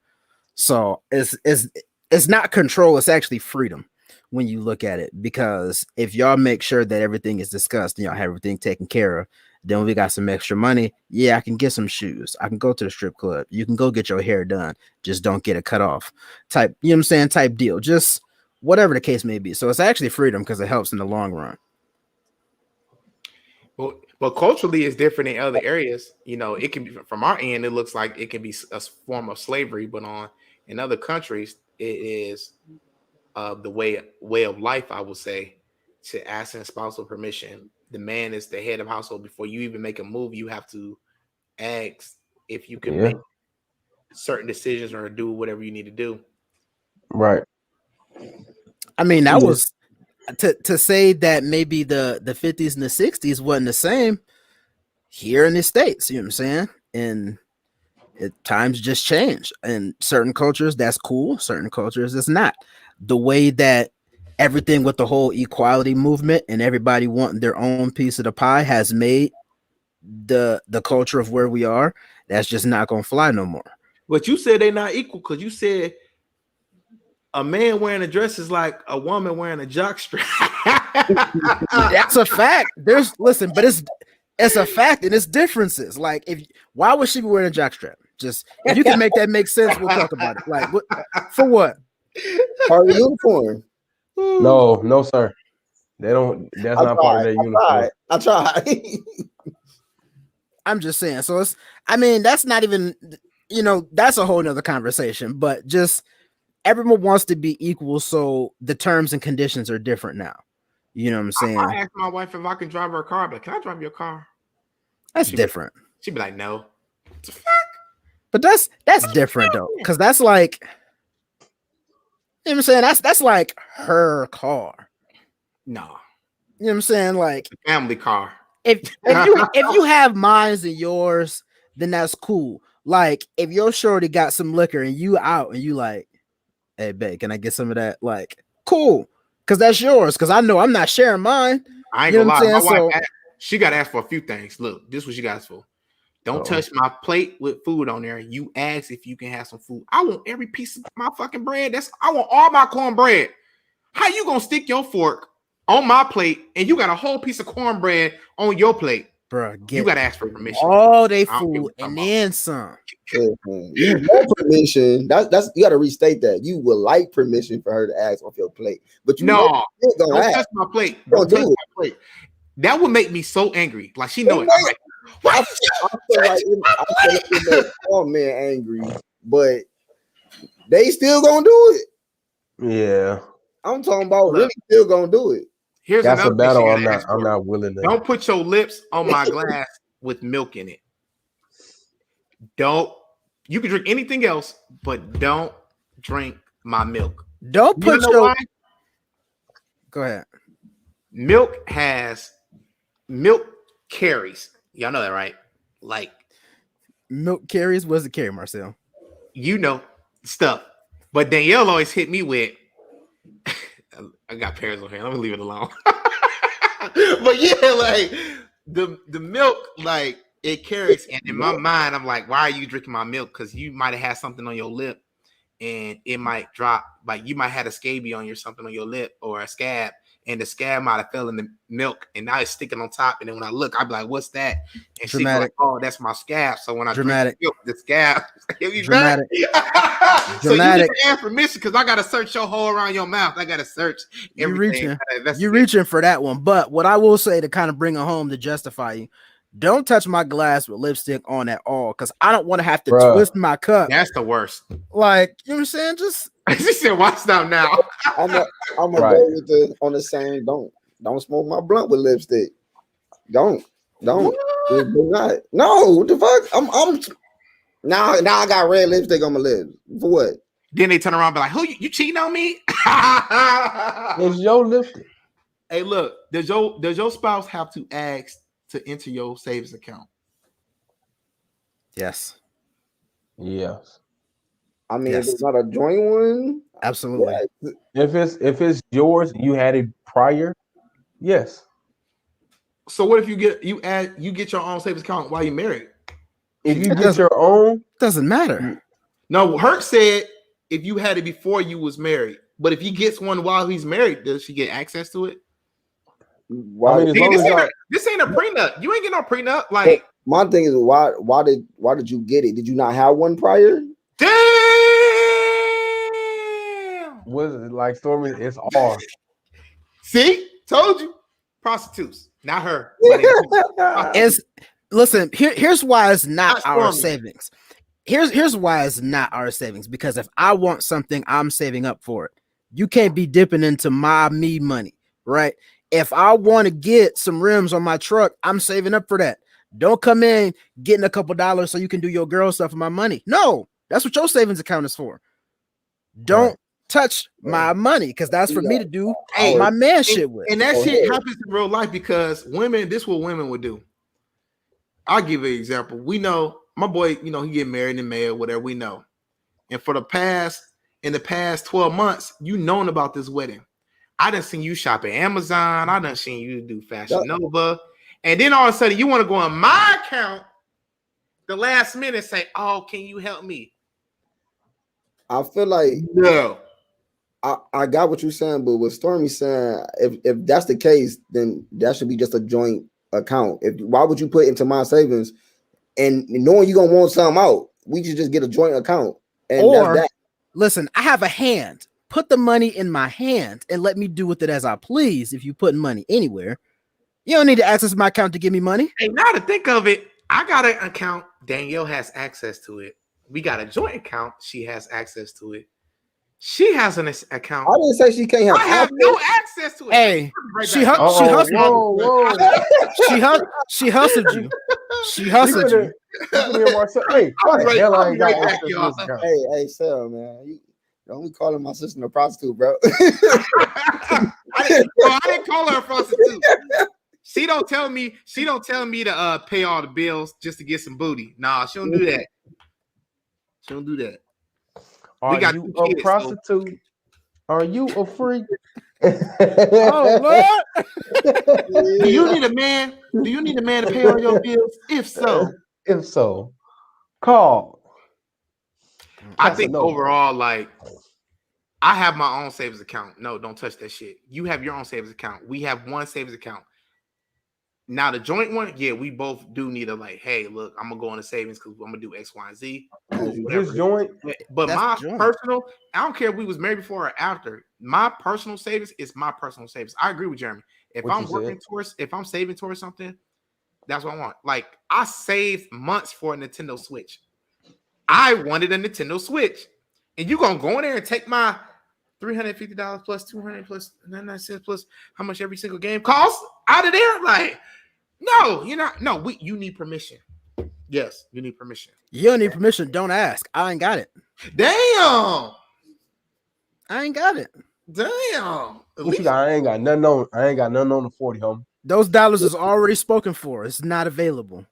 So it's not control, it's actually freedom when you look at it, because if y'all make sure that everything is discussed and y'all have everything taken care of, then we got some extra money. Yeah, I can get some shoes. I can go to the strip club. You can go get your hair done. Just don't get it cut off. Type, you know what I'm saying? Type deal. Just whatever the case may be. So it's actually freedom because it helps in the long run. Well, culturally it's different in other areas. It can be from our end, it looks like it can be a form of slavery, but in other countries, it is the way of life, I would say, to ask in spousal permission. The man is the head of household. Before you even make a move, you have to ask if you can make certain decisions or do whatever you need to do. Right. I mean, that was to say that maybe the 50s and the 60s wasn't the same here in the States, you know what I'm saying? And times just change. In certain cultures, that's cool. Certain cultures, it's not. The way that everything with the whole equality movement and everybody wanting their own piece of the pie has made the culture of where we are, that's just not going to fly no more. But you said they're not equal because you said a man wearing a dress is like a woman wearing a jockstrap. That's a fact. But it's a fact and it's differences. Like, why would she be wearing a jockstrap? Just if you can make that make sense, we'll talk about it. Like, for what? Part of the uniform. No, sir. They don't. That's not part of their uniform. I tried. I'm just saying. So that's not even. That's a whole nother conversation. But just everyone wants to be equal, so the terms and conditions are different now. You know what I'm saying? I asked my wife if I can drive her car, but can I drive your car? That's different. She'd be like, no. What the fuck? But that's different though, because that's like, you know what I'm saying? That's like her car. No. You know what I'm saying? Like family car. If you have mines and yours, then that's cool. Like if your shorty got some liquor and you out and you like, hey babe, can I get some of that? Like, cool, because that's yours. Because I know I'm not sharing mine. I ain't You know gonna what I'm lie. saying? My wife, So, she got asked for a few things. Look, this is what she got asked for. Don't touch my plate with food on there. You ask if you can have some food. I want every piece of my fucking bread. I want all my cornbread. How you gonna stick your fork on my plate and you got a whole piece of cornbread on your plate? bro, You get gotta ask for permission. all they I don't care food what you're and talking then some. Yeah, man. You want permission. That's you got to restate that. You would like permission for her to ask off your plate, but you know No, you ain't gonna don't ask. touch my plate. Don't Don't do touch it. my plate. That would make me so angry. Like she know it. I'm like, why I you feel like touch my I feel like it makes all men angry, but they still gonna do it. Yeah, I'm talking about Look. really still gonna do it. Here's that's a another thing battle. she I'm gotta ask not. I'm for. not willing to. Don't put your lips on my glass with milk in it. Don't. You can drink anything else, but don't drink my milk. Don't You put know your. why? Go ahead. Milk carries. Y'all know that, right? Like Milk carries. What's the carry, Marcel? you know stuff. But Danielle always hit me with. I got parents on here. Let me leave it alone. But yeah, like the milk, like it carries, and in my mind, I'm like, why are you drinking my milk? Because you might have had something on your lip, and it might drop. Like you might have a scaby on your something on your lip or a scab, and the scab might have fell in the milk, and now it's sticking on top. And then when I look, I be like, what's that? And she be like, oh, that's my scab. So when I drink the milk, the scab, Dramatic. So you can ask permission because I gotta search your hole around your mouth. I gotta search everything. You're reaching for that one. But what I will say to kind of bring it home to justify you, don't touch my glass with lipstick on at all, because I don't want to have to twist my cup. That's the worst. Like, you know what I'm saying? Just she said, "Watch out now." I'm gonna go with on the same. Don't smoke my blunt with lipstick. Don't. Do not. No, what the fuck? I'm now I got red lipstick on my lips. For what? Then they turn around and be like, who you cheating on me? It's your lipstick. Hey, look, does your spouse have to ask to enter your savings account? Yes. Yes. I mean, if it's not a joint one, absolutely. Yeah. If it's yours, you had it prior. Yes. So what if you get your own savings account while you're married? If you get your own, doesn't matter. No, Hurt said if you had it before you was married, but if he gets one while he's married, does she get access to it? Why? I mean, this ain't a prenup. You ain't getting no prenup. Like my thing is, why did you get it? Did you not have one prior? Damn. Was it like Stormy? It's R. See, told you, prostitutes, not her. Listen. Here's why it's not our savings. Here's why it's not our savings. Because if I want something, I'm saving up for it. You can't be dipping into me money, right? If I want to get some rims on my truck, I'm saving up for that. Don't come in getting a couple dollars so you can do your girl stuff with my money. No, that's what your savings account is for. Don't touch my money, because that's for me to do my man shit with. And that shit happens in real life because women, this is what women would do. I'll give you an example. We know my boy, he get married in May or whatever, we know. And in the past 12 months, you known about this wedding. I done seen you shop at Amazon. I done seen you do Fashion Nova. And then all of a sudden you want to go on my account the last minute say, oh, can you help me? I feel like no. I got what you're saying, but what Stormy's saying, if that's the case, then that should be just a joint account. Why would you put into my savings and knowing you're gonna want something out? We should just get a joint account. And that's that. Listen, I have a hand. Put the money in my hand and let me do with it as I please. If you put money anywhere, you don't need to access my account to give me money. Hey, now to think of it, I got an account. Danielle has access to it. We got a joint account. She has access to it. She has an account. I didn't say she can't have. I have no access to it. Hey, she hustled. She hustled you. She hustled you. Hey, hey, Sarah, man. Don't be calling my sister a prostitute, bro. I didn't call her a prostitute. She don't tell me to pay all the bills just to get some booty. Nah, she don't do that. She don't do that. Are you a prostitute? Are you a freak? Oh Lord. Do you need a man? Do you need a man to pay all your bills? If so, If so, call. I think Casanova. overall, like, I have my own savings account. No, don't touch that shit. You have your own savings account. We have one savings account. Now the joint one, yeah, we both do need a like, hey, look, I'm gonna go into savings because I'm gonna do X, Y, and Z. Cool, whatever. This joint, But That's my joint. personal, I don't care if we was married before or after. My personal savings is my personal savings. I agree with Jeremy. If What I'm you working said? towards, if I'm saving towards something, that's what I want. Like I saved months for a Nintendo Switch. I wanted a Nintendo Switch, and you gonna go in there and take my $350 plus 200 plus 99 cents plus how much every single game costs out of there? Like, no, you're not. No, you need permission. Yes, you need permission. You don't need permission. Don't ask. I ain't got it. Damn. I ain't got it. Damn. What you got? I ain't got nothing on the 40, homie. Those dollars is already spoken for. It's not available.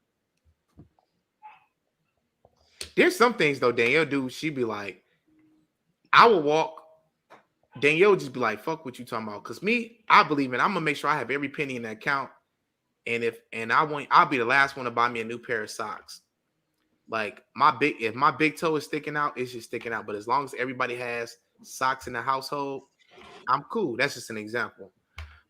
There's some things though Danielle do. She'd be like, I will walk. Danielle would just be like, fuck what you talking about. Cause me, I believe in. I'm gonna make sure I have every penny in that account. And I'll be the last one to buy me a new pair of socks. Like if my big toe is sticking out, it's just sticking out. But as long as everybody has socks in the household, I'm cool. That's just an example.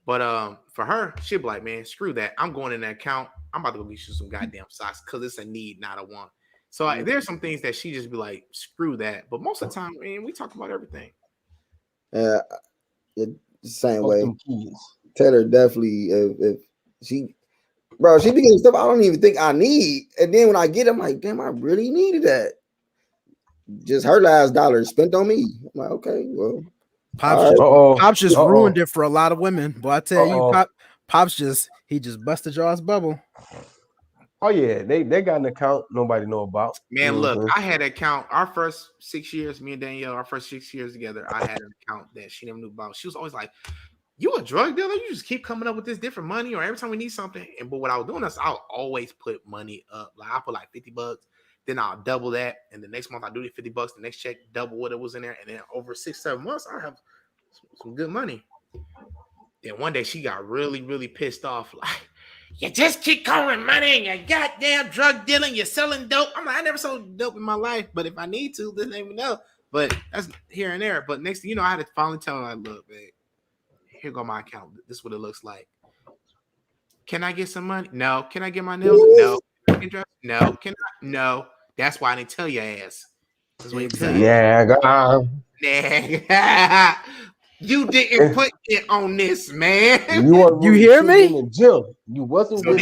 But for her, she'd be like, man, screw that. I'm going in that account. I'm about to go get you some goddamn socks because it's a need, not a want. So there's some things that she just be like, screw that. But most of the time, man, we talk about everything. Yeah, the same Fuck way. them kids. Taylor definitely, if she, bro, she be getting stuff I don't even think I need, and then when I get it, I'm like, damn, I really needed that. Just her last dollar spent on me. I'm like, okay, well, Pops just ruined it for a lot of women. But I tell you, Pops just busted y'all's bubble. Oh yeah, they got an account nobody know about. Man, look, I had an account. Our first 6 years, me and Danielle, our first 6 years together, I had an account that she never knew about. She was always like, you a drug dealer? You just keep coming up with this different money, or every time we need something. But what I was doing is I'll always put money up. Like I put like $50, then I'll double that, and the next month I do the $50. The next check double what it was in there, and then over 6-7 months I have some good money. Then one day she got really, really pissed off, like, you just keep calling money and you're goddamn drug dealing, you're selling dope. I'm like, I never sold dope in my life, but if I need to, then let me know. But that's here and there. But next thing you know, I had to finally tell her, like, look, babe, here go my account. This is what it looks like. Can I get some money? No. Can I get my nails? No. No. Can I? No. That's why I didn't tell your ass. That's what Exactly. Yeah. You didn't put it on this, man. You hear me? In the gym. You wasn't. So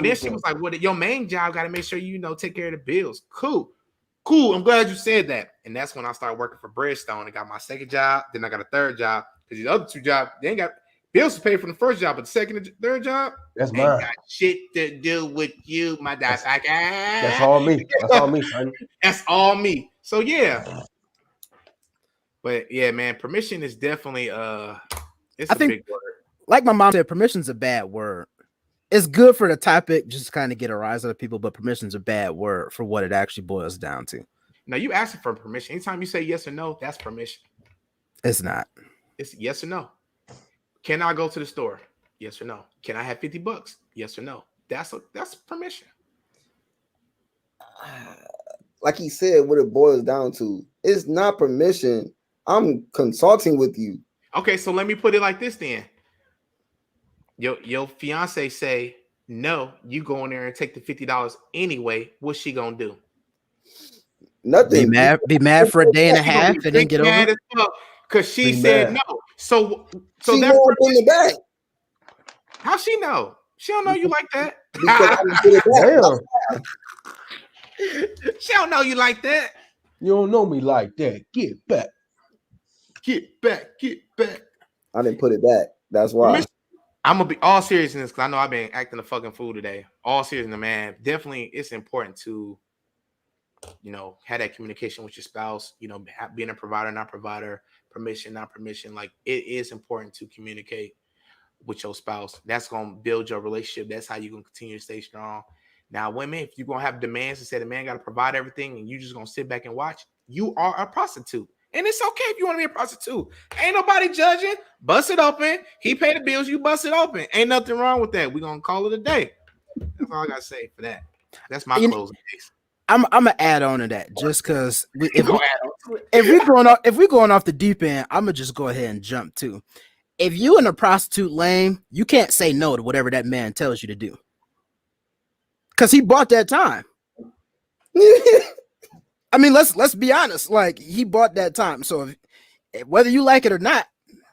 then she was like, "Well, your main job got to make sure you take care of the bills." Cool. I'm glad you said that. And that's when I started working for Breadstone. I got my second job. Then I got a third job because the other two jobs they ain't got bills to pay for the first job, but the second and third job that's ain't got shit to do with you, my dad. That's all me. That's all me, son. That's all me. So yeah. But yeah, man, permission is definitely it's a big word. Like my mom said, permission's a bad word. It's good for the topic, just kind of get a rise out of people, but permission's a bad word for what it actually boils down to. Now you asking for permission. Anytime you say yes or no, that's permission. It's not. It's yes or no. Can I go to the store? Yes or no. Can I have $50? Yes or no. That's permission. Like he said, what it boils down to, it's not permission. I'm consulting with you. Okay, so let me put it like this then. Your fiance say no, you go in there and take the $50 anyway. What's she gonna do? Nothing. Be mad for a day and a half and then get over it. Because she said no. So she won't bring it back. How she know? She don't know you like that. She don't know you like that. You don't know me like that. Get back. Get back. Get back. I didn't put it back. That's why. I'm gonna be all seriousness because I know I've been acting a fucking fool today. All seriousness, man. Definitely, it's important to, have that communication with your spouse. Being a provider, not provider, permission, not permission. Like it is important to communicate with your spouse. That's gonna build your relationship. That's how you're gonna continue to stay strong. Now, women, if you're gonna have demands and say the man gotta provide everything and you just gonna sit back and watch, you are a prostitute. And it's okay if you want to be a prostitute. Ain't nobody judging. Bust it open. He paid the bills. You bust it open. Ain't nothing wrong with that. We're going to call it a day. That's all I got to say for that. That's my closing case. I'm gonna add on to that just because if we going off the deep end, I'm gonna just go ahead and jump too. If you in a prostitute lane, you can't say no to whatever that man tells you to do, because he bought that time. I mean, let's be honest. Like, he bought that time. So if, whether you like it or not,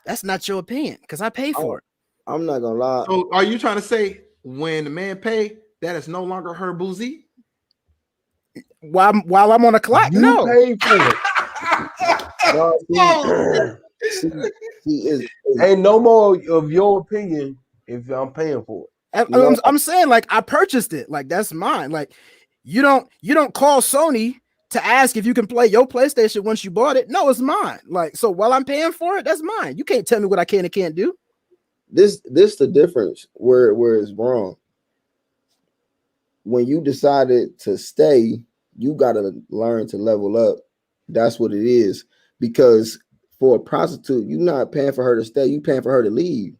that's not your opinion because I paid for it. I'm not gonna lie. So are you trying to say when the man pay, that is no longer her boozy? While I'm on a clock, You no. paid for it. Ain't no more of your opinion if I'm paying for it. I'm saying, like, I purchased it. Like, that's mine. Like, you don't call Sony to ask if you can play your PlayStation once you bought it. No, it's mine. Like, so while I'm paying for it, that's mine. You can't tell me what I can and can't do. This the difference where it's wrong. When you decided to stay, you got to learn to level up. That's what it is. Because for a prostitute, you're not paying for her to stay. You paying for her to leave.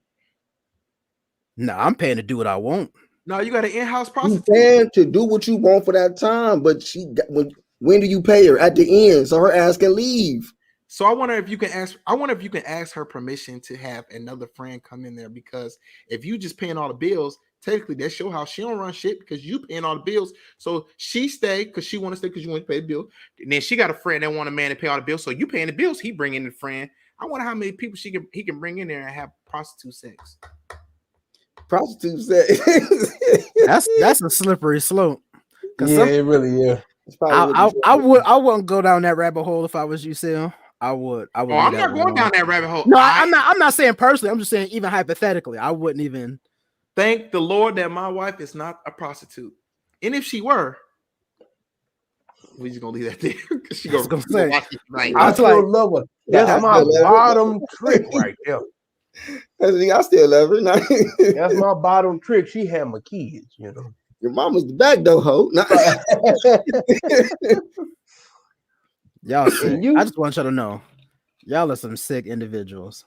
No, I'm paying to do what I want. No, you got an in-house You prostitute. paying to do what you want for that time, but she got, when do you pay her? At the end, so her ass can leave. So I wonder if you can ask her permission to have another friend come in there, because if you just paying all the bills, technically that's your house. She don't run shit because you paying all the bills. So she stay because she want to stay because you want to pay the bill. And then she got a friend that want a man to pay all the bills. So you paying the bills, he bring in the friend. I wonder how many people he can bring in there and have prostitute sex. Prostitute sex. That's a slippery slope. Yeah, it really is. I wouldn't go down that rabbit hole if I was you, Sil. I would. Oh, I'm not going down that rabbit hole. No, I'm not saying personally. I'm just saying even hypothetically, I wouldn't even. Thank the Lord that my wife is not a prostitute, and if she were, we just gonna leave that there because she gonna say. I still love her. That's my bottom trick right there. I still love her. That's my bottom trick. She had my kids, you know. Your mama's the back door hoe. Y'all sick. I just want y'all to know, y'all are some sick individuals.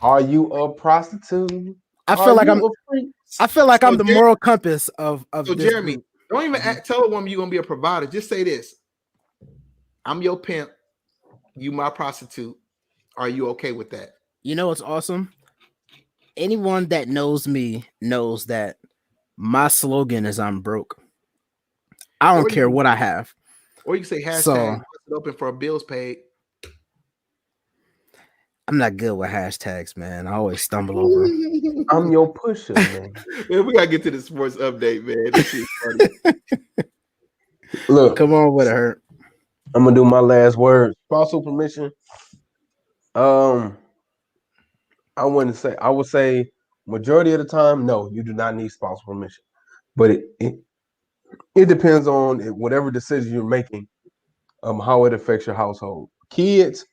Are you a prostitute? I feel like I'm the moral compass of so this Jeremy, group. don't even tell a woman you're gonna be a provider. Just say this: I'm your pimp, you my prostitute. Are you okay with that? You know what's awesome? Anyone that knows me knows that my slogan is I'm broke. I don't care what I have. Or you can say hashtag open for bills paid. I'm not good with hashtags, man. I always stumble over. I'm your pusher, man. Man, we gotta get to the sports update, man. This shit's funny. Look, come on with it, Hurt. I'm gonna do my last word. Spousal permission. I would say majority of the time, no, you do not need spousal permission. But it depends on whatever decision you're making, how it affects your household. Kids,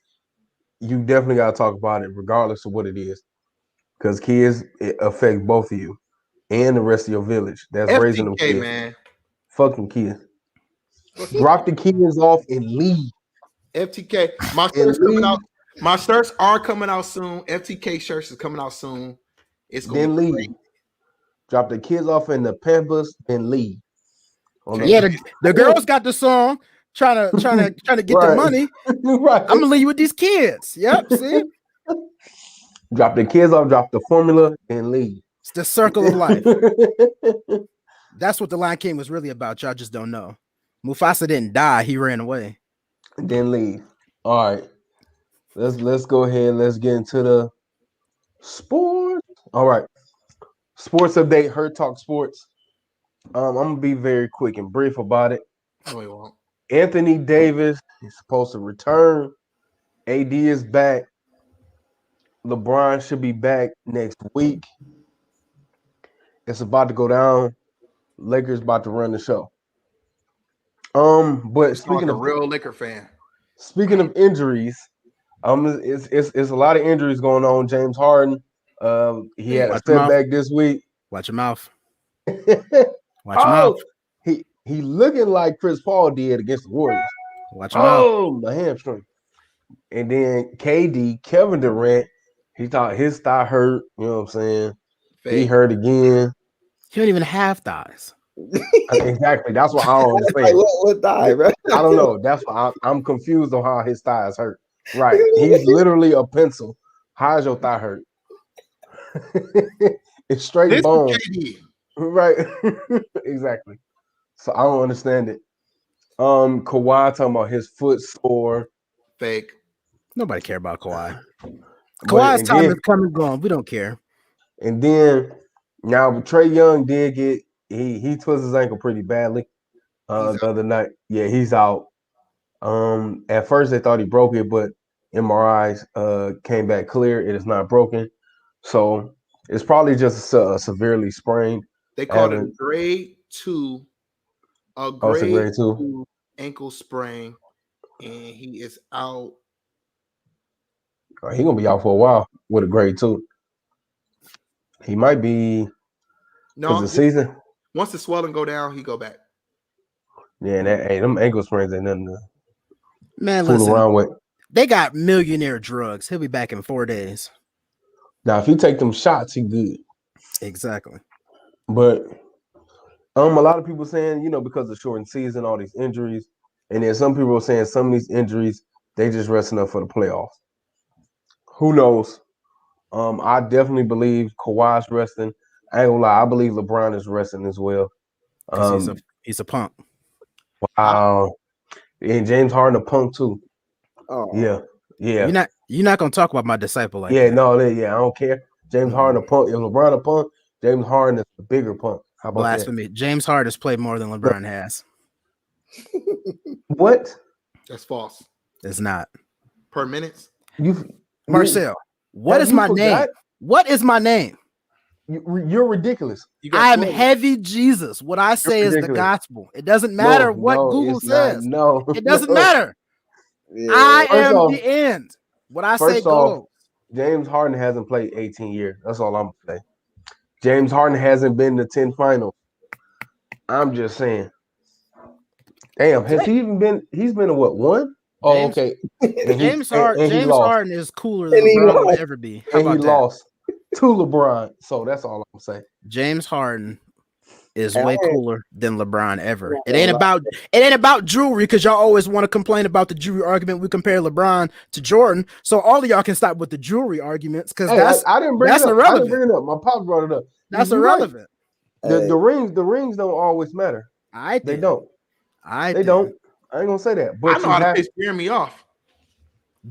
you definitely gotta talk about it regardless of what it is. Because kids, it affects both of you and the rest of your village. That's FTK, raising them kids. Man. Fucking kids. Drop the kids off and leave. FTK. My shirts coming out. My shirts are coming out soon. FTK shirts is coming out soon. It's gonna then be leave. great. Drop the kids off in the Pampers and leave. Yeah, the girls got the song trying to get the money. Right. I'm gonna leave you with these kids. Yep, see? Drop the kids off, drop the formula, and leave. It's the circle of life. That's what the Lion King was really about. Y'all just don't know. Mufasa didn't die, he ran away. And then leave. All right. Let's go ahead. Let's get into the sports. All right. Sports update, Hurt Talk Sports. I'm gonna be very quick and brief about it. No, he won't. Anthony Davis is supposed to return. AD is back. LeBron should be back next week. It's about to go down. Lakers about to run the show. But speaking of a real liquor fan. Speaking of injuries, it's a lot of injuries going on. James Harden, he had a setback this week. Watch your mouth. Watch your mouth. He looking like Chris Paul did against the Warriors. Watch him out. Oh, my hamstring. And then KD, Kevin Durant, he thought his thigh hurt. You know what I'm saying? He Fake. hurt again. He don't even have thighs. Exactly. That's what I don't Like, understand. what die, bro? I don't know. That's why I'm confused on how his thighs hurt. Right. He's literally a pencil. How's your thigh hurt? It's straight This bone. is KD. Right. Exactly. So I don't understand it. Kawhi talking about his foot sore. Fake. Nobody care about Kawhi. But- Kawhi's and time then- is come and gone. We don't care. And then now Trey Young did get he twisted his ankle pretty badly the other night. Yeah, he's out. At first they thought he broke it, but MRIs came back clear. It is not broken. So it's probably just severely sprained. They called it a Haven't- grade 2. A it's a grade grade 2. 2 ankle sprain, and he is out. He gonna be out for a while with a grade 2. He might be No, because the season. once the swelling go down, he go back. Yeah, them ankle sprains ain't nothing to Man, fool listen. around with. They got millionaire drugs. He'll be back in 4 days. Now, if he take them shots, he good. Exactly. But a lot of people saying, because of shortened season, all these injuries, and then some people are saying some of these injuries they just resting up for the playoffs. Who knows? I definitely believe Kawhi's resting. I ain't gonna lie, I believe LeBron is resting as well. Because he's a punk. Wow. And James Harden a punk too. Oh, Yeah. You're not gonna talk about my disciple like Yeah, that. no, I don't care. James Harden a punk. If LeBron a punk, James Harden is a bigger punk. How about Blasphemy. James Harden has played more than LeBron has. that? What? That's false. It's not. Per minutes. Marcel, what Have is you my name? forgot? What is my name? You're ridiculous. You got I am 20. heavy Jesus. What I say is the ridiculous. gospel. It doesn't matter what Google it's not. says. No, It doesn't no. matter. yeah. I First am off- the end. What I say First off, goes. James Harden hasn't played 18 years. That's all I'm gonna say. James Harden hasn't been to 10 finals. I'm just saying. Damn, has he even been? He's been to what, one? Oh, James- okay. And James he James lost. Harden is cooler than And he LeBron will lost. ever be. How And he about that? lost to LeBron. So that's all I'm saying. James Harden is And way I- cooler than LeBron ever. Yeah, It ain't about jewelry because y'all always want to complain about the jewelry argument. We compare LeBron to Jordan, so all of y'all can stop with the jewelry arguments because Hey, that's I didn't bring that's it up. I irrelevant. didn't bring it up. My pop brought it up. that's You're right. irrelevant. The rings don't always matter. They don't. They don't. I ain't gonna say that. But I know how to piss Jeremy off.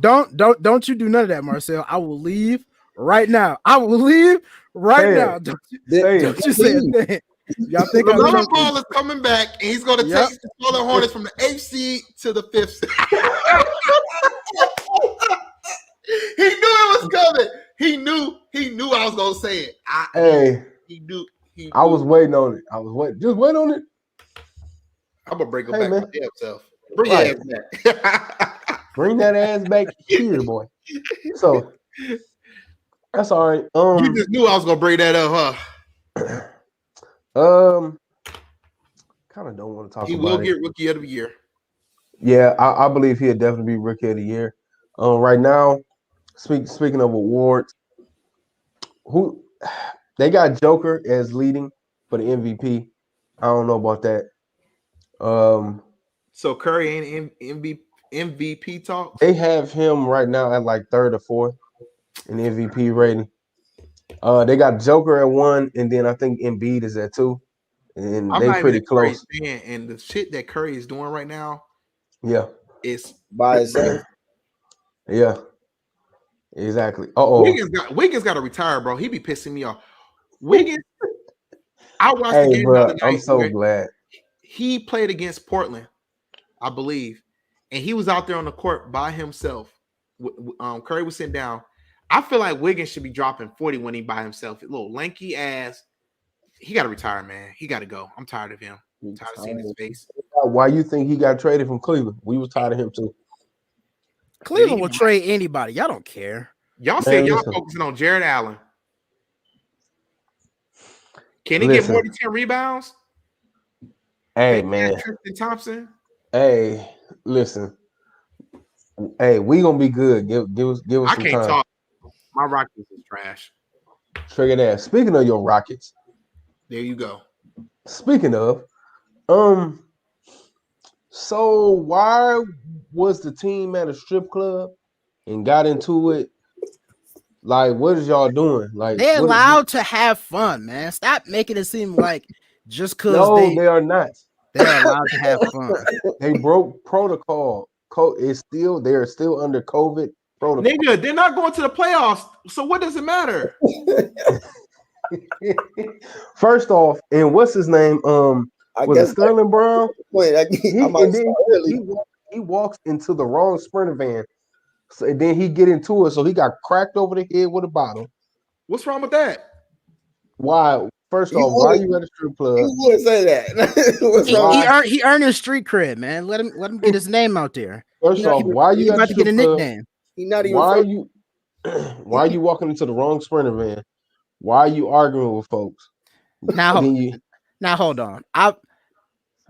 Don't you do none of that, Marcel. I will leave right now. I will leave right Say it. now. Don't Say you it. say a thing. Y'all think I'm LeBron joking? Paul is coming back, and he's going to Yep. take the Charlotte Hornets from the 8th seed to the 5th seed. He knew it was coming. He knew I was going to say it. Hey, He knew. I was waiting on it. Just wait on it. I'm going to bring him Hey, back man. my damn self. Bring Right. your ass back. Bring that ass back here, boy. So that's all right. You just knew I was going to bring that up, huh? Kind of don't want to talk He about will it. get Rookie of the Year. Yeah, I believe he'll definitely be Rookie of the Year. Right now, speaking of awards, who they got Joker as leading for the MVP. I don't know about that. So Curry ain't MVP talk. They have him right now at like third or fourth in MVP rating. They got Joker at 1, and then I think Embiid is at 2, and I'm they not pretty even a Curry close. fan, and the shit that Curry is doing right now Yeah, is by itself. yeah, exactly. Uh-oh. Wiggins got to retire, bro. He be pissing me off. Wiggins, I watched the Hey, game the bro, other night. I'm so where glad. He played against Portland, I believe, and he was out there on the court by himself. Curry was sitting down. I feel like Wiggins should be dropping 40 when he by himself. A little lanky ass. He got to retire, man. He got to go. I'm tired of him. I'm tired of seeing his face. Why you think he got traded from Cleveland? We was tired of him too. Cleveland will trade anybody. Y'all don't care. Y'all say y'all listen. focusing on Jared Allen. Can he get more than 10 rebounds? Hey, Can he man. get Tristan Thompson? Hey, Listen, hey, we gonna be good. Give us I some can't time. talk. My Rockets is trash. Trigger that. Speaking of your Rockets, There you go. speaking of, so why was the team at a strip club and got into it? Like, what is y'all doing? Like, They're what? allowed to have fun, man. Stop making it seem like just because No, they are not. they're allowed to have fun. They broke protocol. They are still under COVID protocol. Nigga, they're not going to the playoffs. So what does it matter? First off, and what's his name? I Was guess it Sterling Brown? wait, He walks into the wrong Sprinter van. So and then he get into it. So he got cracked over the head with a bottle. What's wrong with that? Why? First off, why you at a strip club? You would say that. What's wrong? He earned his street cred, man. Let him get his name out there. First off, why you about to get a nickname? He not even. Why you walking into the wrong Sprinter van? Why are you arguing with folks? Now hold on.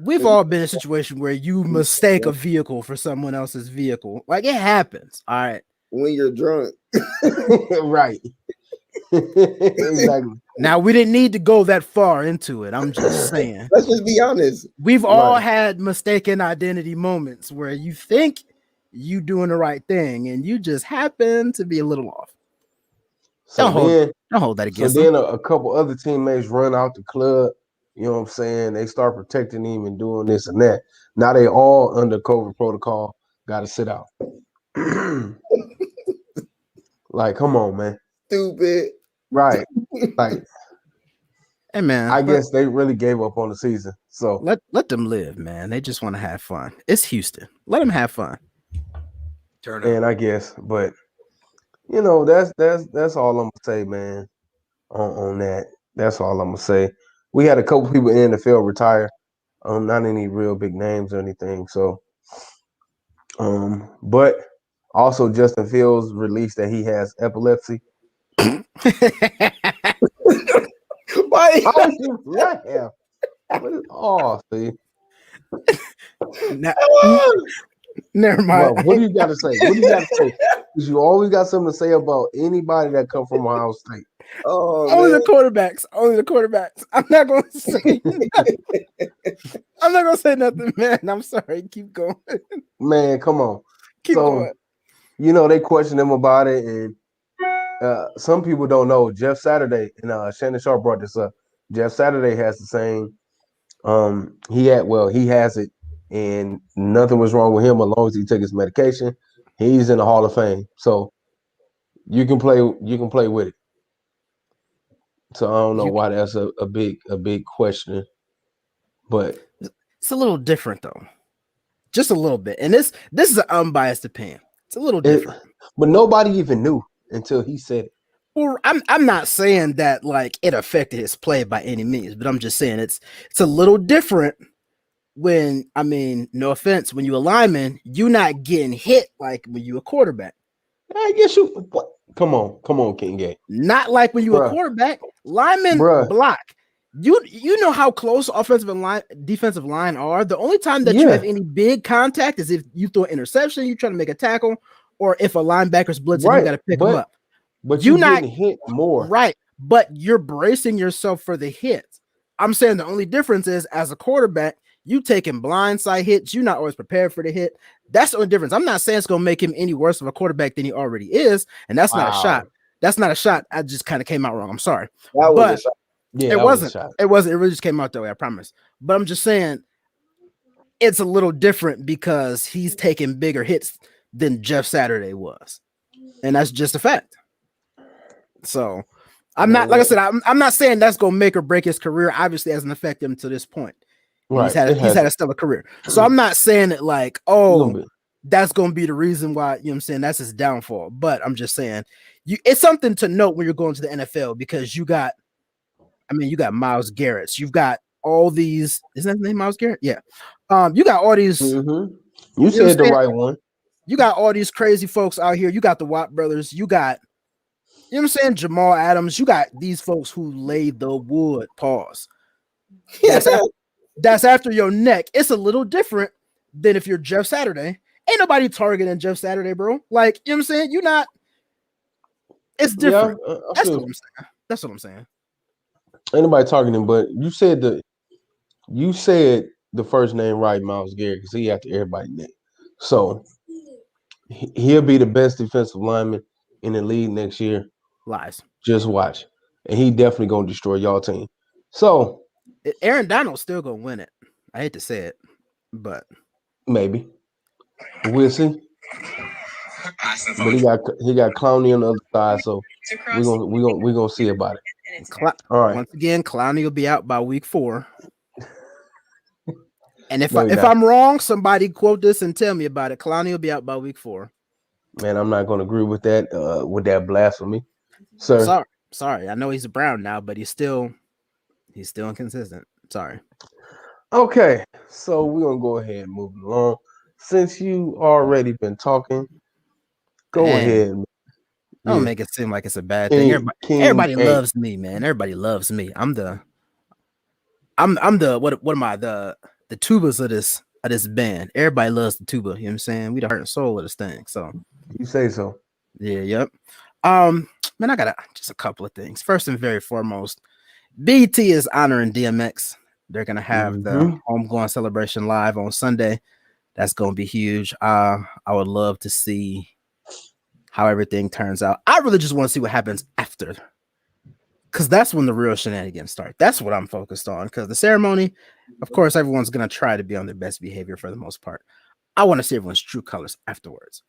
We've all been in a situation where you mistake a vehicle for someone else's vehicle. Like it happens. All right. When you're drunk. Right. Exactly. Now we didn't need to go that far into it. I'm just saying. Let's just be honest. We've all had mistaken identity moments where you think you doing the right thing and you just happen to be a little off. Don't hold that against them. So then a couple other teammates run out the club. You know what I'm saying? They start protecting him and doing this and that. Now they all under COVID protocol. Got to sit out. Like, come on, man. Stupid. Right. Like, hey, man. I guess they really gave up on the season. So let them live, man. They just want to have fun. It's Houston. Let them have fun. Turn up. And I guess, but you know, that's all I'm gonna say, man. On that, that's all I'm gonna say. We had a couple people in the NFL retire, not any real big names or anything. So, but also Justin Fields released that he has epilepsy. Why? How is you laugh? Oh, see. Never mind. Bro, what do you got to say? What do you got to say? Because you always got something to say about anybody that come from Ohio State. Oh, only the quarterbacks. Only the quarterbacks. I'm not going to say. I'm not going to say nothing, man. I'm sorry. Keep going. Man, come on. Keep going. You know, they question him about it, and some people don't know. Jeff Saturday and Shannon Sharp brought this up. Jeff Saturday has the same. He has it, and nothing was wrong with him as long as he took his medication. He's in the Hall of Fame, so you can play with it. So I don't know why that's a big question, but it's a little different though, just a little bit. And this is an unbiased opinion. It's a little different, but nobody even knew until he said it. Well, I'm not saying that like it affected his play by any means, but I'm just saying it's a little different when, I mean, no offense, when you a lineman, you not getting hit like when you a quarterback. I guess you. What? Come on, King Gay. Not like when you a quarterback. Linemen block. You know how close offensive and defensive line are. The only time that you have any big contact is if you throw an interception, you try to make a tackle, or if a linebacker's blitzing, you got to pick them up. But you're not getting hit more, right? But you're bracing yourself for the hits. I'm saying the only difference is as a quarterback, you taking blindside hits. You're not always prepared for the hit. That's the only difference. I'm not saying it's gonna make him any worse of a quarterback than he already is, and that's not a shot. That's not a shot. I just kind of came out wrong. I'm sorry, but it wasn't. It wasn't. It really just came out that way. I promise. But I'm just saying it's a little different because he's taking bigger hits than Jeff Saturday was, and that's just a fact. So I'm not, like I said, I'm not saying that's gonna make or break his career. Obviously, it hasn't affected him to this point. Right. He's had a stellar career. So I'm not saying that like, that's gonna be the reason why, you know what I'm saying, that's his downfall. But I'm just saying it's something to note when you're going to the NFL because you got Myles Garrett. You've got all these, isn't that his name, Myles Garrett? Yeah. You got all these. Mm-hmm. You said the right one. You got all these crazy folks out here. You got the Watt brothers. You got, you know what I'm saying, Jamal Adams. You got these folks who laid the wood. Pause. That's after your neck. It's a little different than if you're Jeff Saturday. Ain't nobody targeting Jeff Saturday, bro. Like, you know what I'm saying? You're not. It's different. Yeah, That's what I'm saying. That's what I'm saying. Ain't nobody targeting, but you said the first name right, Myles Garrett, because he after everybody's name. So he'll be the best defensive lineman in the league next year. Lies. Just watch. And he definitely gonna destroy y'all team. So Aaron Donald's still gonna win it. I hate to say it, but maybe. We'll see. But he got Clowney on the other side, so we're gonna see about it. All right. Once again, Clowney will be out by week 4. And if I'm wrong, somebody quote this and tell me about it. Clowney will be out by week 4. Man, I'm not gonna agree with that blasphemy, sir. Sorry. I know he's a Brown now, but he's still inconsistent. Sorry. Okay, so we're gonna go ahead and move along. Since you already been talking, go ahead. Don't make it seem like it's a bad thing. Everybody loves me, man. Everybody loves me. I'm the what am I? The tubas of this band. Everybody loves the tuba. You know what I'm saying? We the heart and soul of this thing. So you say so. Yeah, yep. Man, I got just a couple of things. First and very foremost, BT is honoring DMX. They're gonna have the homegoing celebration live on Sunday. That's gonna be huge. I would love to see how everything turns out. I really just want to see what happens after, because that's when the real shenanigans start. That's what I'm focused on. Because the ceremony, of course, everyone's gonna try to be on their best behavior for the most part. I want to see everyone's true colors afterwards.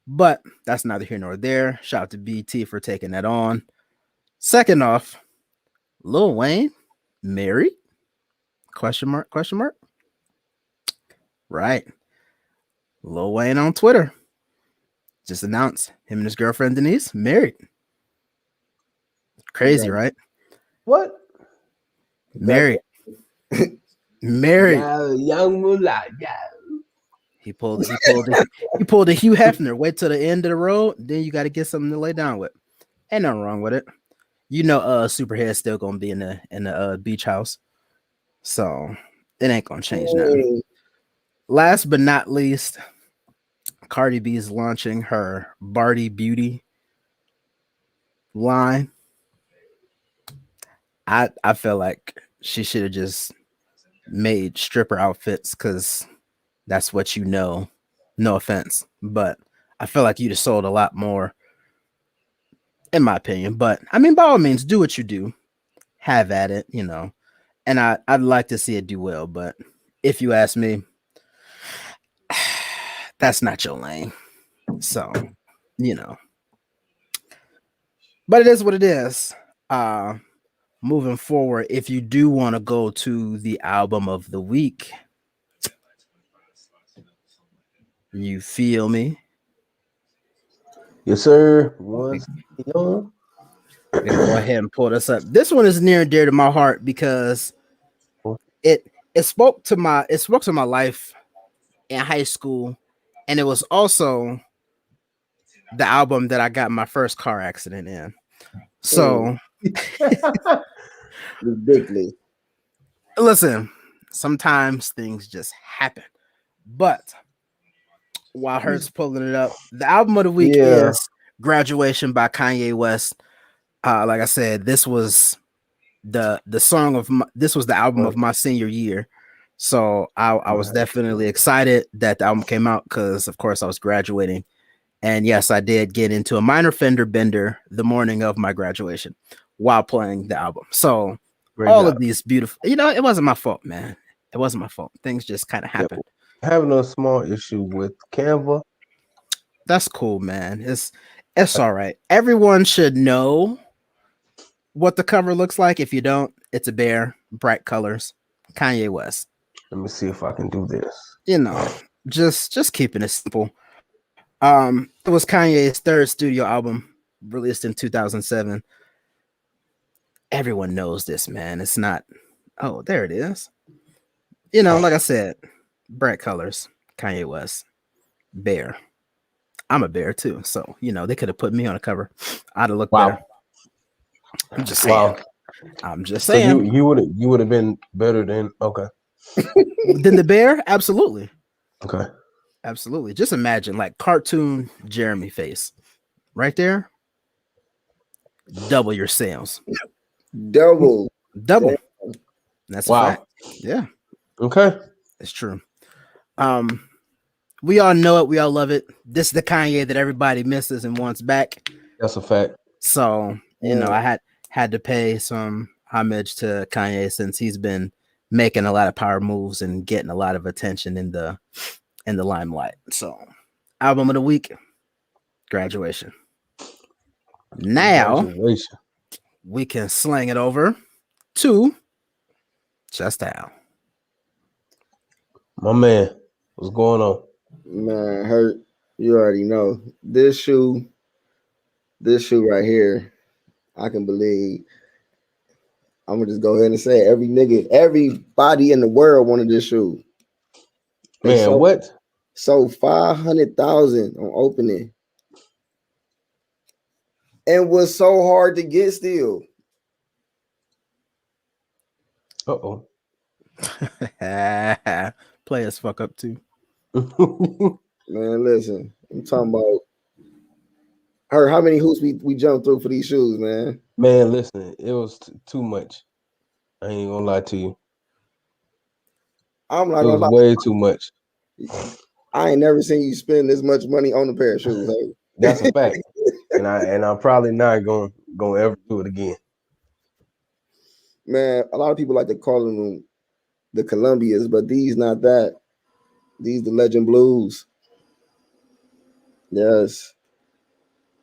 But that's neither here nor there. Shout out to BT for taking that on. Second off, Lil Wayne married? Question mark? Right. Lil Wayne on Twitter just announced him and his girlfriend Denise married. Crazy, right? What? Married. Young Mullah. He pulled a Hugh Hefner. Wait till the end of the road, then you got to get something to lay down with. Ain't nothing wrong with it. You know, Superhead's still gonna be in the beach house, so it ain't gonna change nothing. Last but not least, Cardi B is launching her Barty Beauty line. I feel like she should have just made stripper outfits, because that's what you know. No offense, but I feel like you'd have sold a lot more, in my opinion. But I mean, by all means, do what you do. Have at it, you know. And I'd like to see it do well, but if you ask me, that's not your lane. So, you know. But it is what it is. Moving forward, if you do want to go to the album of the week, you feel me? Yes, sir. Go ahead and pull this up. This one is near and dear to my heart because it spoke to my life in high school, and it was also the album that I got my first car accident in. So ridiculous. Listen, sometimes things just happen. But while Hurt's pulling it up, the album of the week is Graduation by Kanye West. Like I said, this was the album of my senior year. So I was definitely excited that the album came out, because of course I was graduating. And yes, I did get into a minor fender bender the morning of my graduation while playing the album. So of these beautiful, it wasn't my fault, man. It wasn't my fault. Things just kind of happened. Having a small issue with Canva. That's cool, man. It's all right. Everyone should know what the cover looks like. If you don't, it's a bear, bright colors, Kanye West. Let me see if I can do this. Just keeping it simple. It was Kanye's third studio album, released in 2007. Everyone knows this, man. It's not. Oh, there it is. Like I said, bright colors, Kanye West, bear. I'm a bear too, so they could have put me on a cover. I'd have looked better. I'm just saying. Wow. I'm just saying. So you would have been better than than the bear, absolutely. Okay. Absolutely. Just imagine like cartoon Jeremy face right there. Double your sales. Double. Double. That's a Wow. fact. Yeah, Okay. it's true. We all know it. We all love it. This is the Kanye that everybody misses and wants back. That's a fact. So, I had to pay some homage to Kanye since he's been making a lot of power moves and getting a lot of attention in the limelight. So, album of the week, Graduation. Now Congratulations. we can slang it over to Just Al. My man, what's going on? Man, Hurt. You already know. This shoe right here, I can believe. I'm gonna just go ahead and say it. Everybody in the world wanted this shoe. Man, what? So 500,000 on opening. And was so hard to get still. Uh-oh. Players fuck up too. Man, listen. I'm talking about her. How many hoops we jumped through for these shoes, man? Man, listen, it was too much. I ain't gonna lie to you. I'm not It gonna was lie. way too much. I ain't never seen you spend this much money on a pair of shoes. Hey? That's a fact. and I'm probably not gonna ever do it again. Man, a lot of people like to call them the Columbias, but these not that. These the Legend Blues. Yes.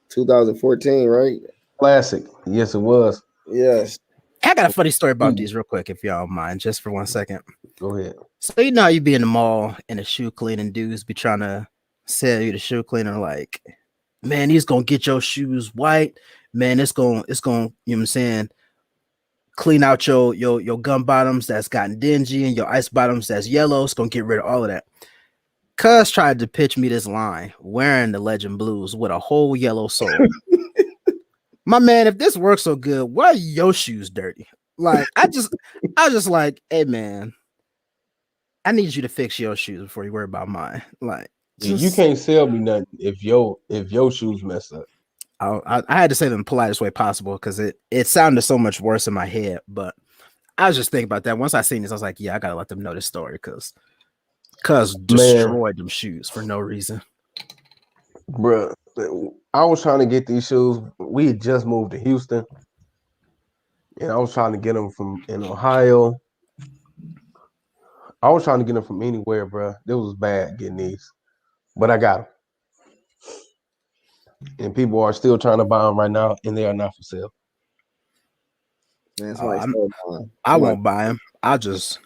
2014, right? Classic. Yes, it was. Yes. I got a funny story about these real quick, if y'all don't mind, just for 1 second. Go ahead. So you know how you be in the mall and the shoe cleaning dudes be trying to sell you the shoe cleaner, like, man, he's gonna get your shoes white, man. It's gonna, you know what I'm saying, clean out your gum bottoms that's gotten dingy and your ice bottoms that's yellow. It's gonna get rid of all of that. Cuz tried to pitch me this line wearing the Legend Blues with a whole yellow sole. My man, if this works so good, why are your shoes dirty? Like, I just like, hey man, I need you to fix your shoes before you worry about mine. Like, You can't sell me nothing if your shoes mess up. I had to say it in the politest way possible because it sounded so much worse in my head. But I was just thinking about that. Once I seen this, I was like, yeah, I gotta let them know this story because destroyed them shoes for no reason. Bruh, I was trying to get these shoes. We had just moved to Houston, and I was trying to get them from in Ohio. I was trying to get them from anywhere, bruh. It was bad getting these, but I got them. And people are still trying to buy them right now, and they are not for sale. Man, I won't buy them. I'll just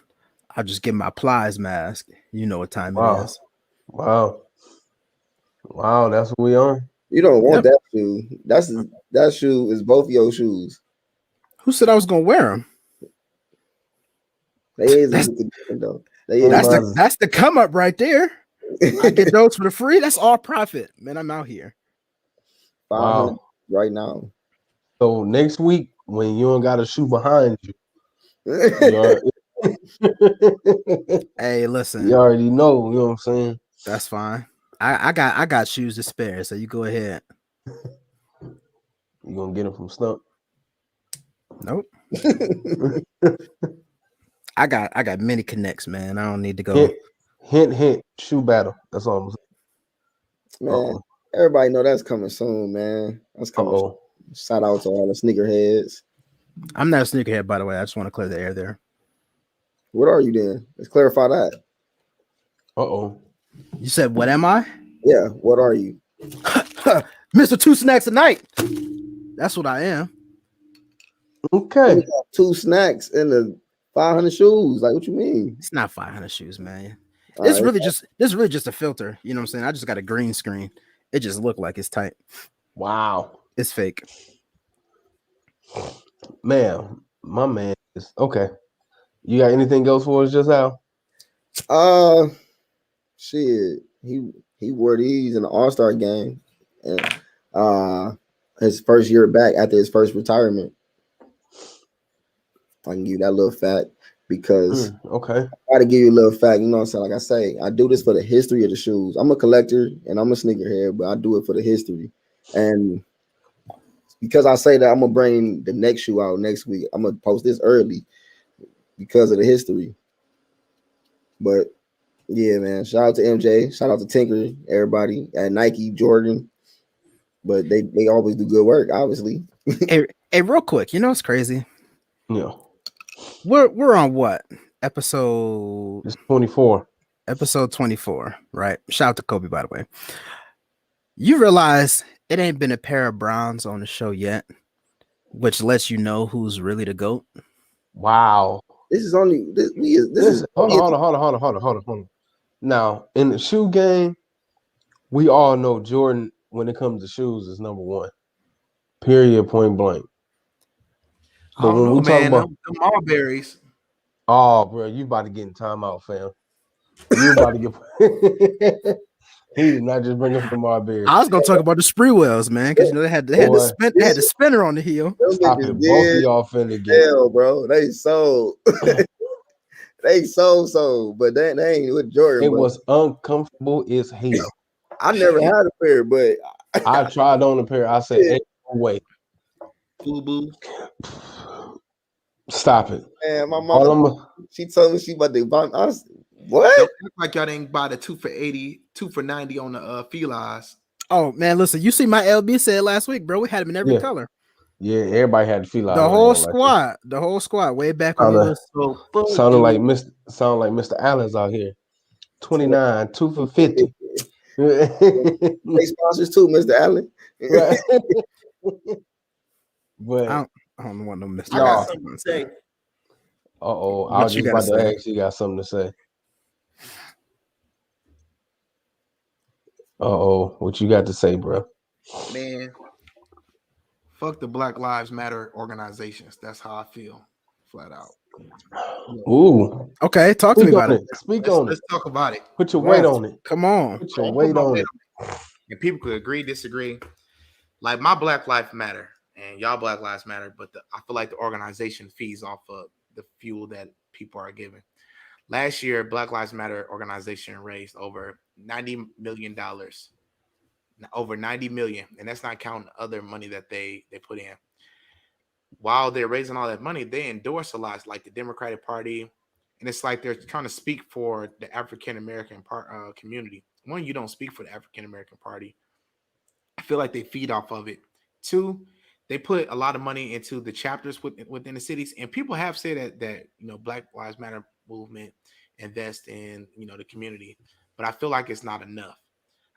get my Plies mask. You know what time it is. Wow, that's what we on. You don't want that shoe. That shoe is both your shoes. Who said I was gonna wear them? That's the come up right there. I get those for the free. That's all profit, man. I'm out here. Wow. Right now. So next week, when you don't got a shoe behind you, hey, listen. You already know. You know what I'm saying? That's fine. I got shoes to spare, so you go ahead. You gonna get them from Stump? Nope. I got many connects, man. I don't need to go. Hint. Shoe battle. That's all I'm saying. Man, everybody know that's coming soon, man. That's coming. Soon. Shout out to all the sneakerheads. I'm not a sneakerhead, by the way. I just want to clear the air there. What are you then? Let's clarify that. You said, what am I? Yeah, what are you? Mr. Two Snacks a Night. That's what I am. Okay. 2 snacks and the 500 shoes. Like, what you mean? It's not 500 shoes, man. This really just a filter. You know what I'm saying? I just got a green screen. It just looked like it's tight. Wow. It's fake. Man, my man is okay. You got anything else for us just now? Shit. He wore these in the All-Star game. And his first year back after his first retirement. I can give you that little fact. because Okay. I gotta give you a little fact. You know what I'm saying? Like I say, I do this for the history of the shoes. I'm a collector and I'm a sneakerhead, but I do it for the history. And because I say that, I'm gonna bring the next shoe out next week. I'm gonna post this early because of the history. But yeah, man. Shout out to MJ. Shout out to Tinker, everybody at Nike, Jordan. But they always do good work, obviously. Hey, real quick, you know what's crazy? Yeah. We're on what? Episode It's 24. Episode 24, right? Shout out to Kobe, by the way. You realize it ain't been a pair of Browns on the show yet, which lets you know who's really the GOAT. Wow. This is only this is Hold on. Now, in the shoe game, we all know Jordan, when it comes to shoes, is number one. Period, point blank. But when we talk about the Marberries. Oh, bro, you about to get in timeout, fam. You about to get He did not just bring up the Marberry. I was gonna talk about the Spreewells, man, because you know they had the spinner on the heel. Stop it. Both of y'all finna get hell, bro. They sold. They sold, but they ain't with Jordan. It was uncomfortable as hell. I never had a pair, but I tried on a pair. I said, ain't no way. Boo. Stop it. Man, my mom, she told me she about to buy. What? Don't act like y'all didn't buy the 2 for 80, 2 for 90 on the Felines. Oh man, listen, you see my LB said last week, bro. We had them in every color. Yeah, everybody had the Felines. The whole squad, way back when it was sounded like Mr. Allen's out here. 29, 2 for 50. They sponsors too, Mr. Allen. Right. But I don't want no Mr. I got something to say. I was just about to ask you got something to say. What you got to say, bro? Man, fuck the Black Lives Matter organizations. That's how I feel, flat out. Ooh. Okay, talk to me about it. Let's talk about it. Put your weight on it. Come on. Put your weight on it. And people could agree, disagree. Like my Black Lives Matter and y'all Black Lives Matter, but I feel like the organization feeds off of the fuel that people are giving. Last year, Black Lives Matter organization raised over $90 million. Over 90 million, and that's not counting other money that they put in. While they're raising all that money, they endorse a lot, like the Democratic Party, and it's like they're trying to speak for the African American community. One, you don't speak for the African American Party. I feel like they feed off of it. Two, they put a lot of money into the chapters within the cities, and people have said that Black Lives Matter movement invest in the community, but I feel like it's not enough.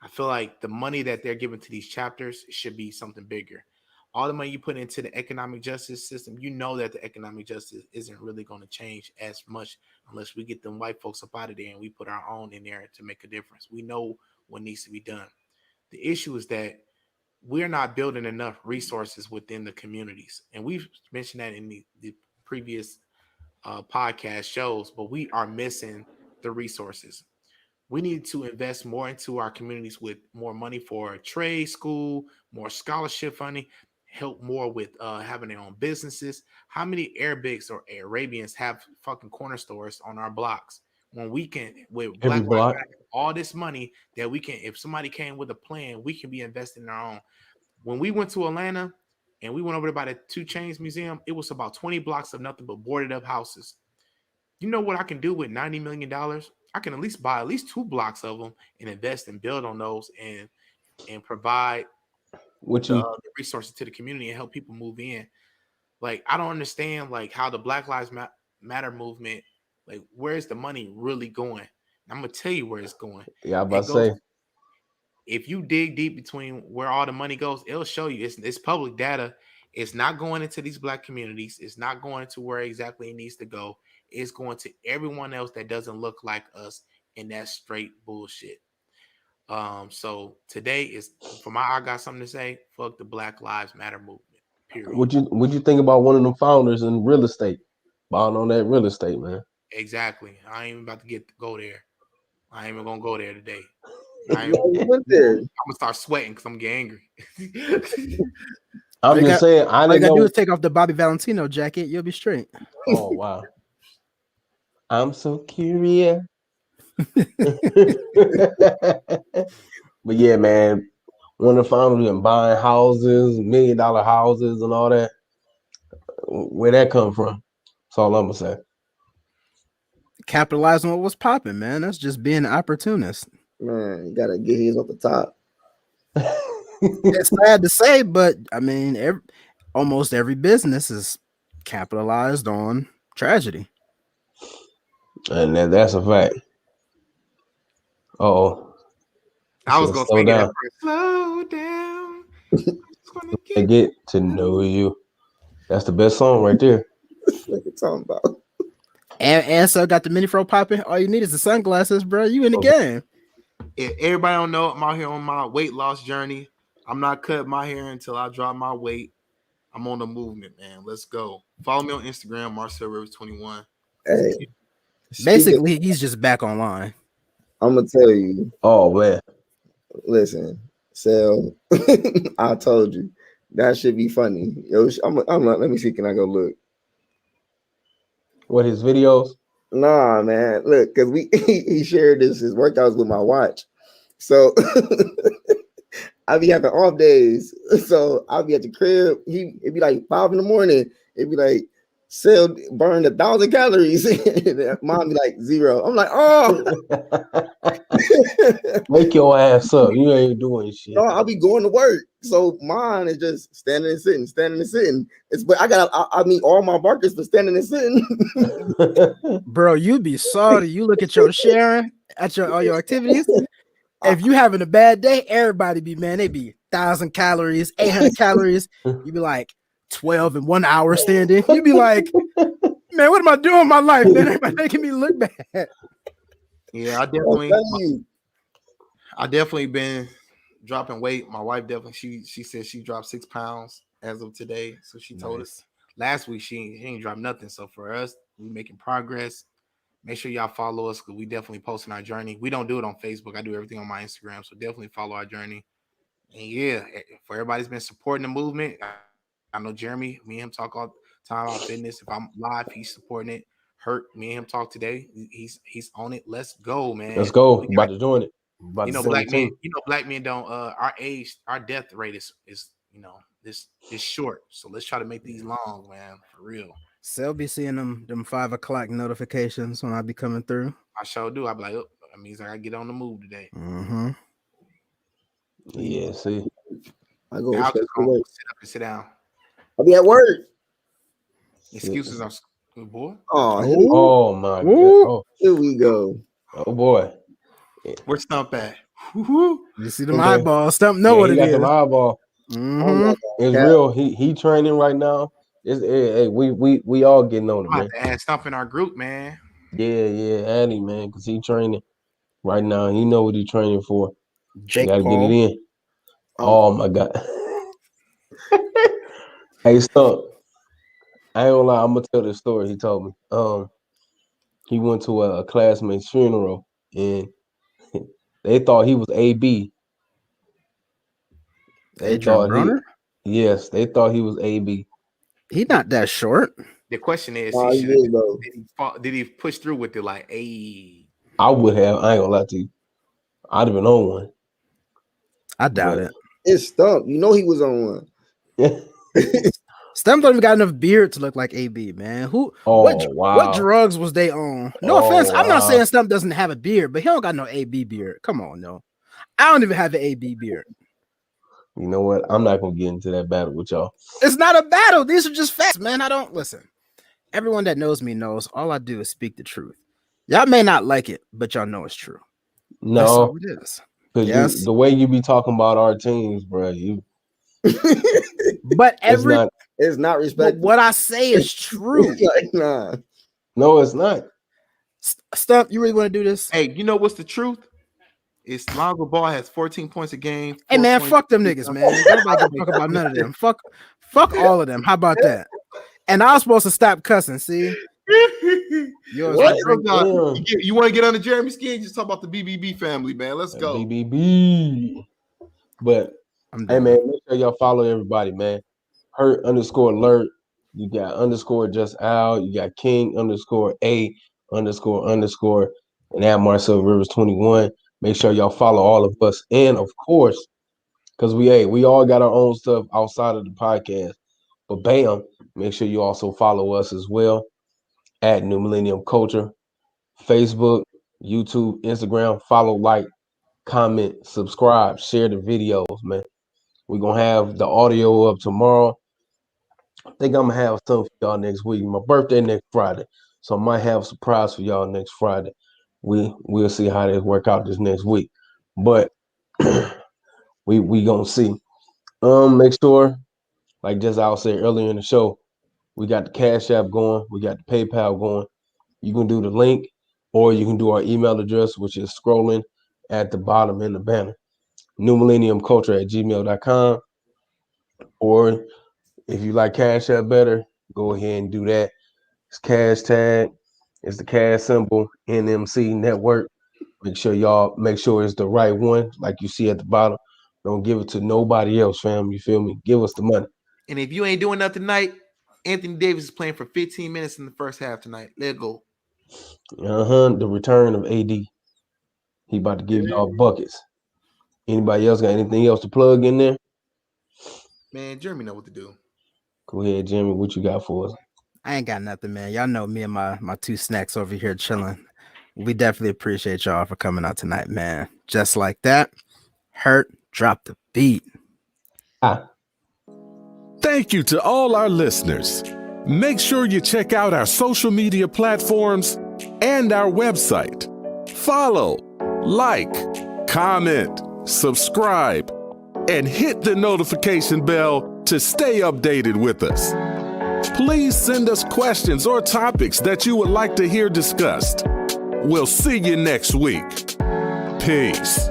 I feel like the money that they're giving to these chapters should be something bigger. All the money you put into the economic justice system, that the economic justice isn't really going to change as much unless we get them white folks up out of there and we put our own in there to make a difference. We know what needs to be done. The issue is that we're not building enough resources within the communities. And we've mentioned that in the previous podcast shows, but we are missing the resources. We need to invest more into our communities with more money for trade school, more scholarship funding, help more with having their own businesses. How many Arabics or Arabians have fucking corner stores on our blocks when we can, with Black Lives Matter, all this money that we can, if somebody came with a plan, we can be investing in our own. When we went to Atlanta and we went over there by the 2 Chainz Museum, it was about 20 blocks of nothing but boarded up houses. You know what I can do with $90 million? I can at least buy at least 2 blocks of them and invest and build on those and provide the resources to the community and help people move in. Like, I don't understand like how the Black Lives Matter movement, like where's the money really going? I'm gonna tell you where it's going. Yeah, I'm about to say. If you dig deep between where all the money goes, it'll show you. It's public data. It's not going into these Black communities. It's not going to where exactly it needs to go. It's going to everyone else that doesn't look like us, and that's straight bullshit. So today is I got something to say. Fuck the Black Lives Matter movement. Period. Would you think about one of them founders in real estate, buying on that real estate, man? Exactly. I ain't even about to go there. I ain't even gonna go there today. I'm gonna start sweating because I'm getting angry. I'm just saying. All you gotta do is take off the Bobby Valentino jacket. You'll be straight. Oh wow. I'm so curious. But yeah, man, when the family and buying houses, $1 million houses and all that, where that come from? That's all I'm gonna say. Capitalize on what was popping, man. That's just being an opportunist. Man, you gotta get his off the top. It's sad to say, but I mean, almost every business is capitalized on tragedy. And that's a fact. Oh, I was gonna slow sing it at down. first. Slow down. I'm just gonna I get to know you. That's the best song right there. What you talking about? And so got the mini fro popping. All you need is the sunglasses, bro. You in the game. If everybody don't know, I'm out here on my weight loss journey. I'm not cutting my hair until I drop my weight. I'm on the movement, man. Let's go. Follow me on Instagram, Marcel Rivers 21. Hey, Basically, he's just back online. I'm gonna tell you. Oh man, Listen, Sal, I told you that should be funny. Yo, let me see. Can I go look? what his videos? Nah, man. Look, because he shared his workouts with my watch. So I be having off days. So I'll be at the crib. It'd be like 5 in the morning. It'd be like, Sal burned 1,000 calories. Mom be like 0. I'm like, oh. Make your ass up. You ain't doing shit. No, I'll be going to work. So mine is just standing and sitting, standing and sitting. But I mean all my markers for standing and sitting. Bro, you be salty. You look at your sharing at all your activities. If you having a bad day, everybody be, man, they be 1,000 calories, 800 calories. You be like 12 in 1 hour standing. You be like, man, what am I doing in my life, man? Everybody making me look bad. Yeah, I definitely been dropping weight. My wife definitely, she said she dropped 6 pounds as of today. So she told us last week she ain't dropped nothing. So for us, we making progress. Make sure y'all follow us because we definitely posting our journey. We don't do it on Facebook. I do everything on my Instagram. So definitely follow our journey. And yeah, for everybody's been supporting the movement. I know Jeremy, me and him talk all the time about fitness. If I'm live, he's supporting it. Hurt, me and him talk today. He's on it. Let's go, man. Let's go. About to join it. Black men don't our age, our death rate is this short. So let's try to make these long, man, for real. Sel be seeing them 5 o'clock notifications when I be coming through. I sure do. I be like, oh, that means I gotta get on the move today. Mm-hmm. Yeah, see. I go I'll sit just go sit up and sit down. I'll be at work. Excuses are good, boy. Oh my God. Oh, here we go. Oh boy. Where's Stump at? You see them eyeballs. Stump know what it is. Got the eyeball. Mm-hmm. It's real. He training right now. We all getting on it, man. Add Stump in our group, man. Yeah, Addy, man, because he training right now. He know what he training for. Jake gotta Paul. get it in. Oh my God. Hey, Stump. I ain't gonna lie, I'm gonna tell this story he told me. He went to a classmate's funeral and they thought he was AB. They thought yes, they thought he was AB. He not that short. The question is, did he push through with it like, hey? I would have. I ain't gonna lie to you. I'd have been on one. I doubt it. It's Stump. You know he was on one. Stump don't even got enough beard to look like AB, man. What drugs was they on? No offense. I'm not saying Stump doesn't have a beard, but he don't got no AB beard. Come on, no. I don't even have an AB beard. You know what? I'm not gonna get into that battle with y'all. It's not a battle. These are just facts, man. I don't listen. Everyone that knows me knows all I do is speak the truth. Y'all may not like it, but y'all know it's true. No, that's how it is. Because the way you be talking about our teams, bro, you. But it's not respect. What I say is true. Nah. No, it's not. Stump, you really want to do this? Hey, you know what's the truth? It's Lonzo Ball has 14 points a game. Hey man, fuck them niggas, man. Nobody can talk about none of them. Fuck all of them. How about that? And I was supposed to stop cussing. See, you want to get on the Jeremy skin? Just talk about the BBB family, man. Let's go. BBB. But hey, man, make sure y'all follow everybody, man. Hurt _alert. You got _just Al. You got King _A. ___ and at Marcel Rivers 21. Make sure y'all follow all of us. And of course, because we all got our own stuff outside of the podcast. But bam, make sure you also follow us as well at New Millennium Culture, Facebook, YouTube, Instagram. Follow, like, comment, subscribe, share the videos, man. We're gonna have the audio up tomorrow. I think I'm gonna have something for y'all next week. My birthday next Friday, so I might have a surprise for y'all next Friday. We'll see how this work out this next week, but we gonna see. Make sure, like just I said earlier in the show, we got the Cash App going, we got the PayPal going. You can do the link, or you can do our email address, which is scrolling at the bottom in the banner. newmillenniumculture@gmail.com. Or if you like Cash App better, go ahead and do that. It's cash tag. It's the cash symbol, NMCnetwork. Make sure it's the right one, like you see at the bottom. Don't give it to nobody else, fam. You feel me? Give us the money. And if you ain't doing nothing tonight, Anthony Davis is playing for 15 minutes in the first half tonight. Let go. The return of AD. He about to give y'all buckets. Anybody else got anything else to plug in there? Man, Jeremy know what to do. Go ahead, Jimmy. What you got for us? I ain't got nothing, man. Y'all know me and my two snacks over here chilling. We definitely appreciate y'all for coming out tonight, man. Just like that. Hurt, drop the beat. Thank you to all our listeners. Make sure you check out our social media platforms and our website. Follow, like, comment, subscribe, and hit the notification bell to stay updated with us. Please send us questions or topics that you would like to hear discussed. We'll see you next week. Peace.